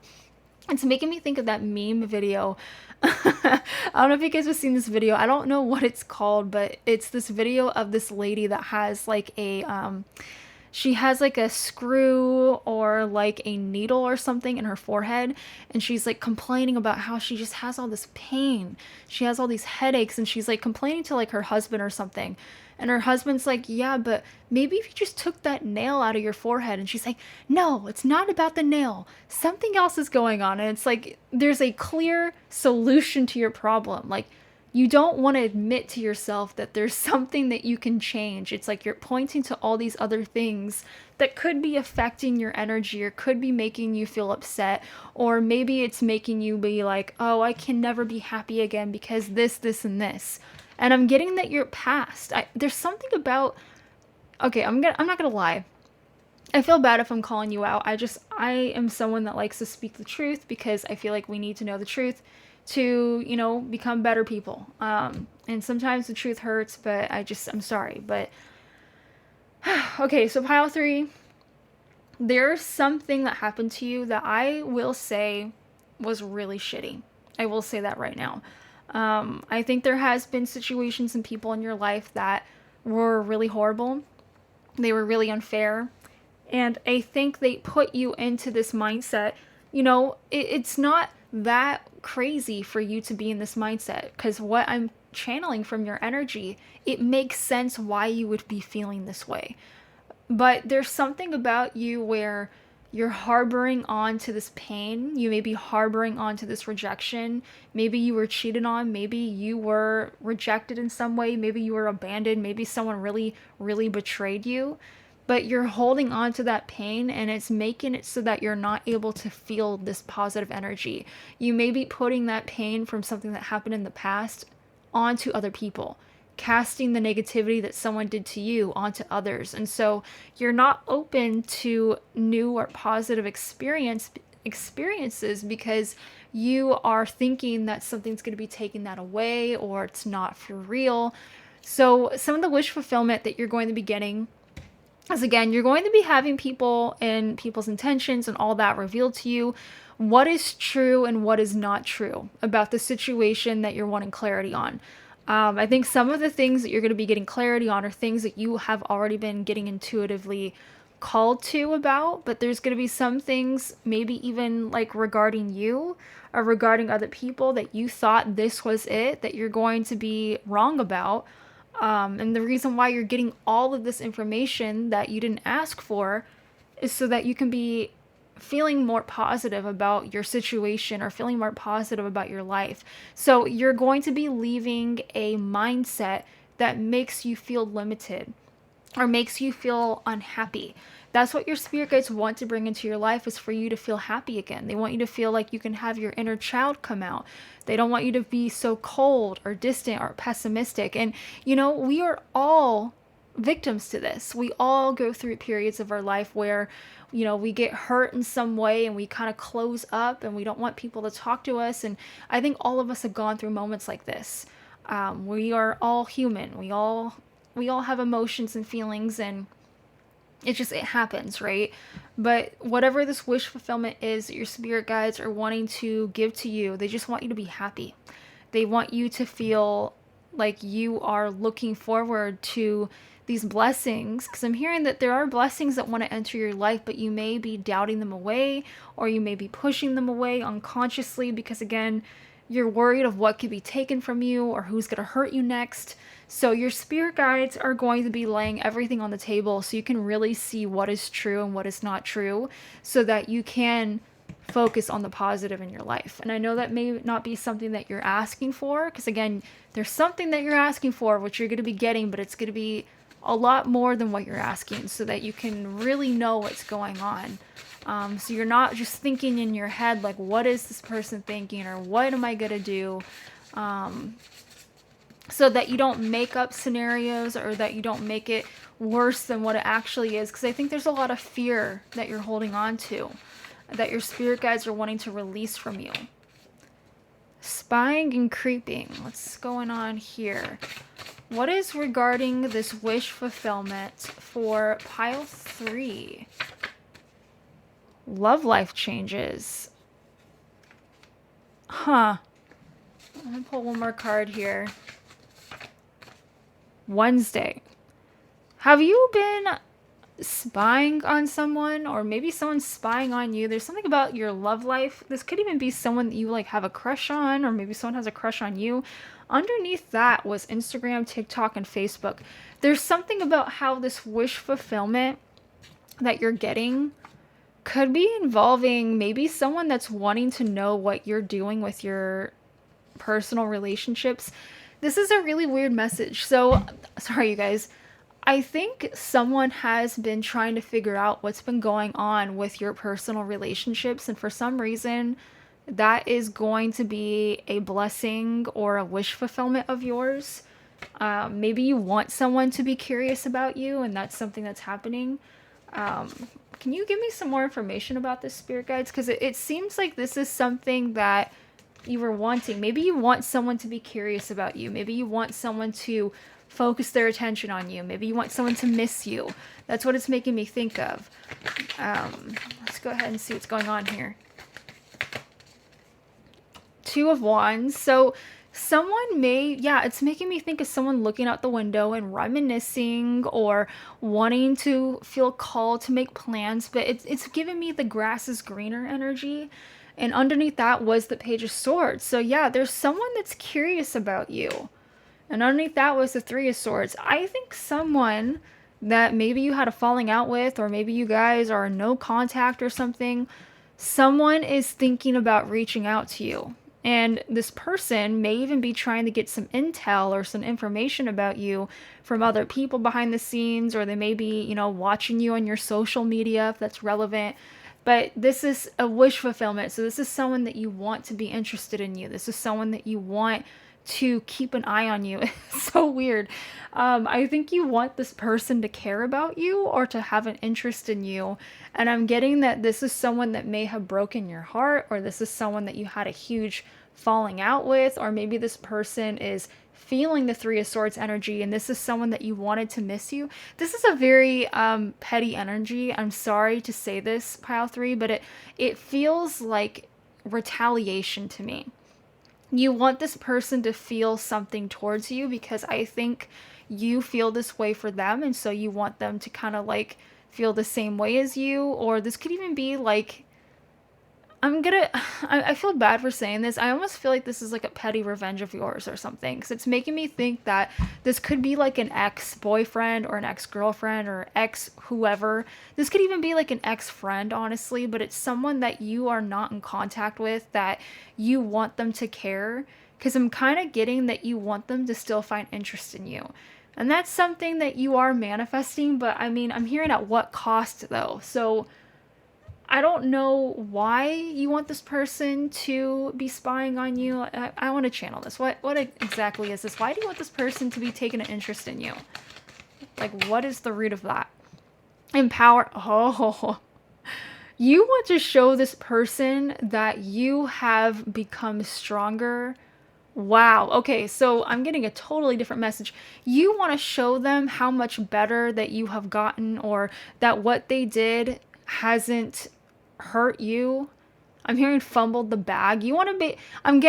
It's making me think of that meme video. I don't know if you guys have seen this video. I don't know what it's called, but it's this video of this lady that has like she has like a screw or like a needle or something in her forehead, and she's like complaining about how she just has all this pain. She has all these headaches, and she's like complaining to like her husband or something. And her husband's like, "Yeah, but maybe if you just took that nail out of your forehead." And she's like, "No, it's not about the nail. Something else is going on." And it's like there's a clear solution to your problem. Like, you don't want to admit to yourself that there's something that you can change. It's like you're pointing to all these other things that could be affecting your energy or could be making you feel upset, or maybe it's making you be like, "Oh, I can never be happy again because this and this." And I'm getting that you're past. There's something about, okay, I'm not gonna lie. I feel bad if I'm calling you out. I am someone that likes to speak the truth because I feel like we need to know the truth to, become better people. And sometimes the truth hurts, but I'm sorry. But, okay, so pile three, there's something that happened to you that I will say was really shitty. I will say that right now. I think there has been situations and people in your life that were really horrible. They were really unfair. And I think they put you into this mindset. It's not that crazy for you to be in this mindset, because what I'm channeling from your energy, it makes sense why you would be feeling this way. But there's something about you where you're harboring on to this pain. You may be harboring on to this rejection. Maybe you were cheated on. Maybe you were rejected in some way. Maybe you were abandoned. Maybe someone really, really betrayed you. But you're holding on to that pain, and it's making it so that you're not able to feel this positive energy. You may be putting that pain from something that happened in the past onto other people, casting the negativity that someone did to you onto others. And so you're not open to new or positive experiences because you are thinking that something's going to be taking that away, or it's not for real. So some of the wish fulfillment that you're going to be getting is, again, you're going to be having people and people's intentions and all that revealed to you. What is true and what is not true about the situation that you're wanting clarity on. I think some of the things that you're going to be getting clarity on are things that you have already been getting intuitively called to about, but there's going to be some things, maybe even like regarding you or regarding other people, that you thought this was it, that you're going to be wrong about. And the reason why you're getting all of this information that you didn't ask for is so that you can be feeling more positive about your situation or feeling more positive about your life. So you're going to be leaving a mindset that makes you feel limited or makes you feel unhappy. That's what your spirit guides want to bring into your life, is for you to feel happy again. They want you to feel like you can have your inner child come out. They don't want you to be so cold or distant or pessimistic. And, we are all victims to this. We all go through periods of our life where, we get hurt in some way and we kind of close up and we don't want people to talk to us. And I think all of us have gone through moments like this. We are all human. We all have emotions and feelings, and it happens, right? But whatever this wish fulfillment is that your spirit guides are wanting to give to you, they just want you to be happy. They want you to feel like you are looking forward to these blessings, because I'm hearing that there are blessings that want to enter your life, but you may be doubting them away, or you may be pushing them away unconsciously because, again, you're worried of what could be taken from you or who's going to hurt you next. So your spirit guides are going to be laying everything on the table so you can really see what is true and what is not true, so that you can focus on the positive in your life. And I know that may not be something that you're asking for, because, again, there's something that you're asking for, which you're going to be getting, but it's going to be a lot more than what you're asking, so that you can really know what's going on. So you're not just thinking in your head, like, what is this person thinking, or what am I going to do? So that you don't make up scenarios, or that you don't make it worse than what it actually is. Because I think there's a lot of fear that you're holding on to, that your spirit guides are wanting to release from you. Spying and creeping. What's going on here? What is regarding this wish fulfillment for pile 3? Love life changes. Huh. I'm going to pull one more card here. Wednesday. Have you been spying on someone, or maybe someone's spying on you. There's something about your love life. This could even be someone that you like have a crush on, or maybe someone has a crush on you. Underneath that was Instagram, TikTok, and Facebook. There's something about how this wish fulfillment that you're getting could be involving maybe someone that's wanting to know what you're doing with your personal relationships. This is a really weird message. So, sorry, you guys. I think someone has been trying to figure out what's been going on with your personal relationships, and for some reason, that is going to be a blessing or a wish fulfillment of yours. Maybe you want someone to be curious about you, and that's something that's happening. Can you give me some more information about this, spirit guides? Because it seems like this is something that you were wanting. Maybe you want someone to be curious about you. Maybe you want someone to focus their attention on you. Maybe you want someone to miss you. That's what it's making me think of. Let's go ahead and see what's going on here. Two of Wands. So someone may, yeah, it's making me think of someone looking out the window and reminiscing or wanting to feel called to make plans, but it's giving me the grass is greener energy. And underneath that was the Page of Swords. So yeah, there's someone that's curious about you. And underneath that was the Three of Swords. I think someone that maybe you had a falling out with, or maybe you guys are no contact or something, someone is thinking about reaching out to you. And this person may even be trying to get some intel or some information about you from other people behind the scenes, or they may be, you know, watching you on your social media if that's relevant. But this is a wish fulfillment. So this is someone that you want to be interested in you. This is someone that you want to keep an eye on you. It's so weird. I think you want this person to care about you or to have an interest in you. And I'm getting that this is someone that may have broken your heart, or this is someone that you had a huge falling out with, or maybe this person is feeling the Three of Swords energy and this is someone that you wanted to miss you. This is a very petty energy. I'm sorry to say this, pile 3, but it feels like retaliation to me. You want this person to feel something towards you because I think you feel this way for them, and so you want them to kind of like feel the same way as you. Or this could even be like, I feel bad for saying this. I almost feel like this is like a petty revenge of yours or something. Because it's making me think that this could be like an ex-boyfriend or an ex-girlfriend or ex-whoever. This could even be like an ex-friend, honestly. But it's someone that you are not in contact with, that you want them to care. Because I'm kind of getting that you want them to still find interest in you. And that's something that you are manifesting. But I mean, I'm hearing at what cost though. So I don't know why you want this person to be spying on you. I want to channel this. What exactly is this? Why do you want this person to be taking an interest in you? Like, what is the root of that? Empower. Oh, you want to show this person that you have become stronger. Wow. Okay, so I'm getting a totally different message. You want to show them how much better that you have gotten, or that what they did hasn't hurt you. I'm hearing fumbled the bag. You want to be, I'm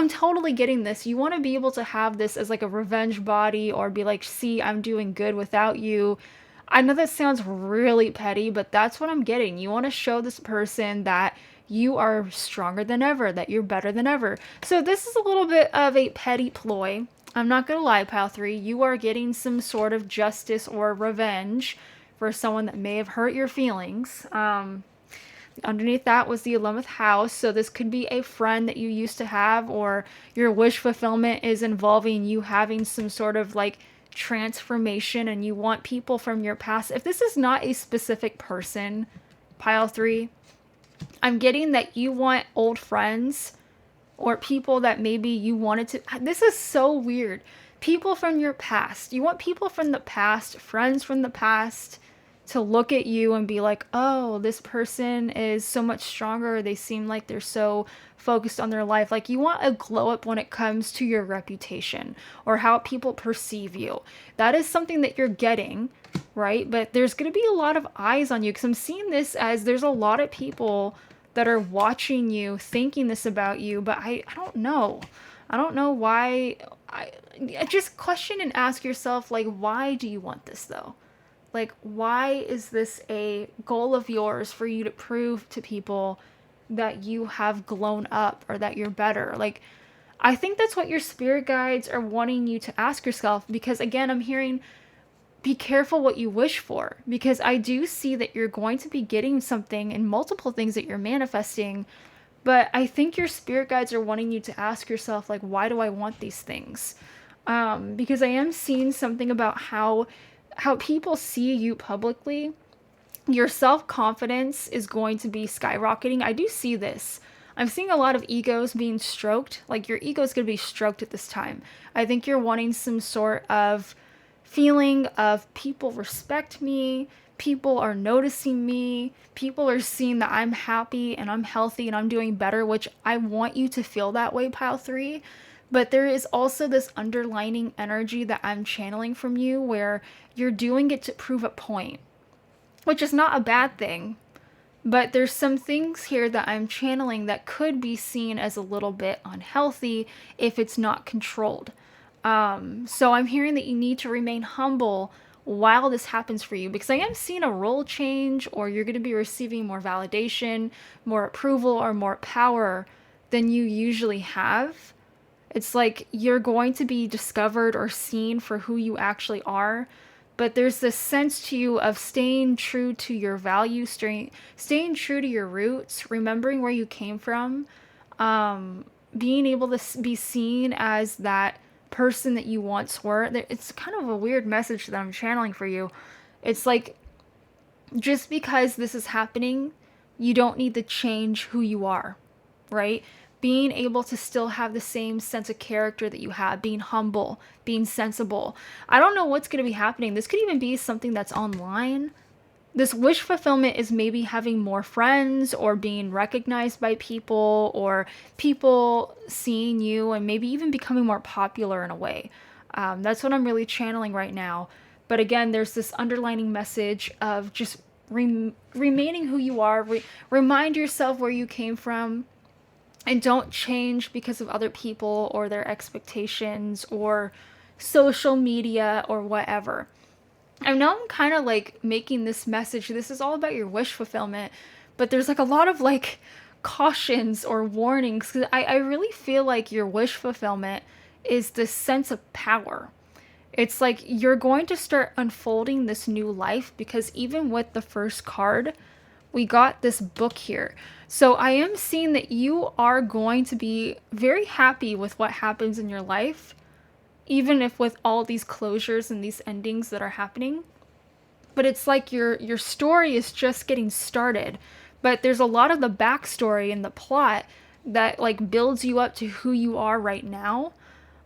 totally getting this. You want to be able to have this as like a revenge body, or be like, see, I'm doing good without you. I know that sounds really petty, but that's what I'm getting. You want to show this person that you are stronger than ever, that you're better than ever. So this is a little bit of a petty ploy. I'm not going to lie, pile 3. You are getting some sort of justice or revenge for someone that may have hurt your feelings. Underneath that was the 11th house. So this could be a friend that you used to have, or your wish fulfillment is involving you having some sort of like transformation, and you want people from your past. If this is not a specific person, pile 3, I'm getting that you want old friends or people that maybe you wanted to. This is so weird. People from your past. You want people from the past, friends from the past, to look at you and be like, oh, this person is so much stronger. They seem like they're so focused on their life. Like, you want a glow up when it comes to your reputation or how people perceive you. That is something that you're getting, right? But there's going to be a lot of eyes on you, because I'm seeing this as there's a lot of people that are watching you, thinking this about you. But I don't know. I don't know why. I just question and ask yourself, like, why do you want this though? Like, why is this a goal of yours for you to prove to people that you have grown up or that you're better? Like, I think that's what your spirit guides are wanting you to ask yourself, because again, I'm hearing be careful what you wish for, because I do see that you're going to be getting something and multiple things that you're manifesting. But I think your spirit guides are wanting you to ask yourself, like, why do I want these things? Because I am seeing something about how people see you publicly. Your self-confidence is going to be skyrocketing. I do see this. I'm seeing a lot of egos being stroked. Like, your ego is going to be stroked at this time. I think you're wanting some sort of feeling of people respect me, people are noticing me, people are seeing that I'm happy and I'm healthy and I'm doing better, which I want you to feel that way, pile 3. But there is also this underlining energy that I'm channeling from you where you're doing it to prove a point, which is not a bad thing. But there's some things here that I'm channeling that could be seen as a little bit unhealthy if it's not controlled. So I'm hearing that you need to remain humble while this happens for you, because I am seeing a role change, or you're going to be receiving more validation, more approval, or more power than you usually have. It's like you're going to be discovered or seen for who you actually are. But there's this sense to you of staying true to your values, staying true to your roots, remembering where you came from, being able to be seen as that person that you once were. It's kind of a weird message that I'm channeling for you. It's like, just because this is happening, you don't need to change who you are, right? Being able to still have the same sense of character that you have, being humble, being sensible. I don't know what's going to be happening. This could even be something that's online. This wish fulfillment is maybe having more friends, or being recognized by people, or people seeing you and maybe even becoming more popular in a way. That's what I'm really channeling right now. But again, there's this underlining message of just remaining who you are. Remind yourself where you came from, and don't change because of other people or their expectations or social media or whatever. I know I'm kind of like making this message, this is all about your wish fulfillment, but there's like a lot of like cautions or warnings. 'Cause I really feel like your wish fulfillment is this sense of power. It's like you're going to start unfolding this new life, because even with the first card, we got this book here. So I am seeing that you are going to be very happy with what happens in your life, even if with all these closures and these endings that are happening. But it's like your story is just getting started. But there's a lot of the backstory and the plot that like builds you up to who you are right now.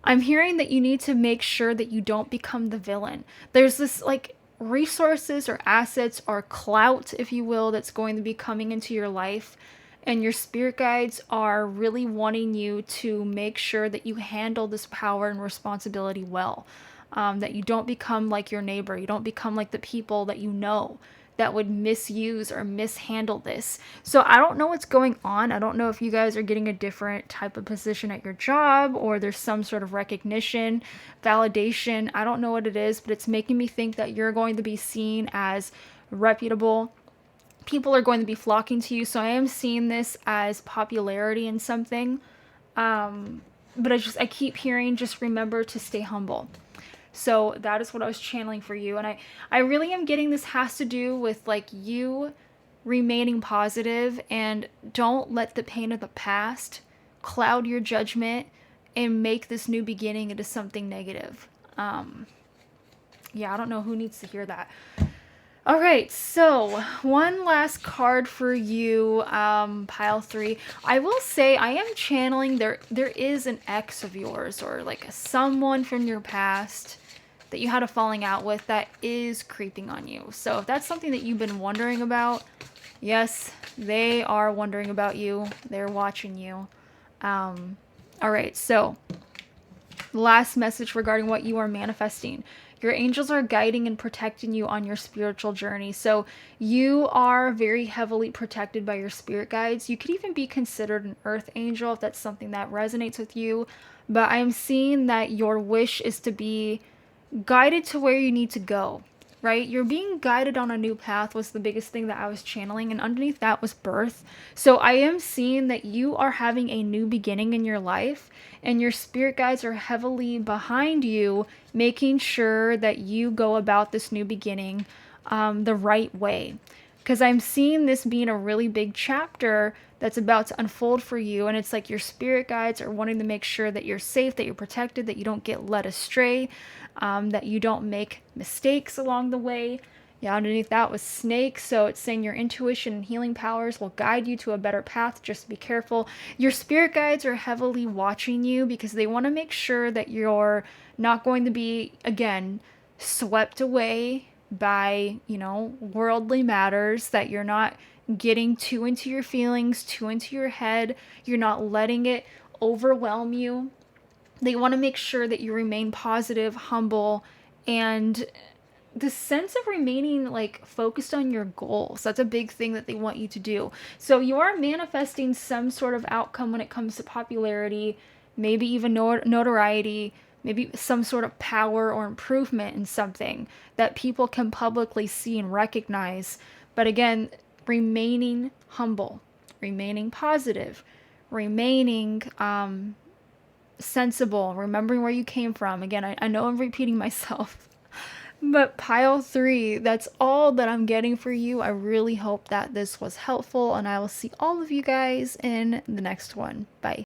I'm hearing that you need to make sure that you don't become the villain. There's this like resources or assets or clout, if you will, that's going to be coming into your life. And your spirit guides are really wanting you to make sure that you handle this power and responsibility well. That you don't become like your neighbor. You don't become like the people that you know that would misuse or mishandle this. So I don't know what's going on. I don't know if you guys are getting a different type of position at your job, or there's some sort of recognition, validation. I don't know what it is, but it's making me think that you're going to be seen as reputable. People are going to be flocking to you. So I am seeing this as popularity in something. But I keep hearing, just remember to stay humble. So that is what I was channeling for you. And I really am getting this has to do with like you remaining positive, and don't let the pain of the past cloud your judgment and make this new beginning into something negative. Yeah, I don't know who needs to hear that. All right, so one last card for you, pile 3. I will say I am channeling there is an ex of yours, or like someone from your past that you had a falling out with that is creeping on you. So if that's something that you've been wondering about, yes, they are wondering about you. They're watching you. All right, so last message regarding what you are manifesting. Your angels are guiding and protecting you on your spiritual journey. So you are very heavily protected by your spirit guides. You could even be considered an earth angel if that's something that resonates with you. But I am seeing that your wish is to be guided to where you need to go. right? You're being guided on a new path was the biggest thing that I was channeling, and underneath that was birth. So I am seeing that you are having a new beginning in your life, and your spirit guides are heavily behind you, making sure that you go about this new beginning the right way. Because I'm seeing this being a really big chapter that's about to unfold for you. And it's like your spirit guides are wanting to make sure that you're safe, that you're protected, that you don't get led astray, that you don't make mistakes along the way. Yeah, underneath that was snake. So it's saying your intuition and healing powers will guide you to a better path. Just be careful. Your spirit guides are heavily watching you because they want to make sure that you're not going to be, again, swept away by, worldly matters, that you're not getting too into your feelings, too into your head. You're not letting it overwhelm you. They want to make sure that you remain positive, humble, and the sense of remaining like focused on your goals. That's a big thing that they want you to do. So you are manifesting some sort of outcome when it comes to popularity, maybe even notoriety, maybe some sort of power or improvement in something that people can publicly see and recognize. But again, remaining humble, remaining positive, remaining sensible, remembering where you came from. Again, I know I'm repeating myself. But pile 3, that's all that I'm getting for you. I really hope that this was helpful, and I will see all of you guys in the next one. Bye.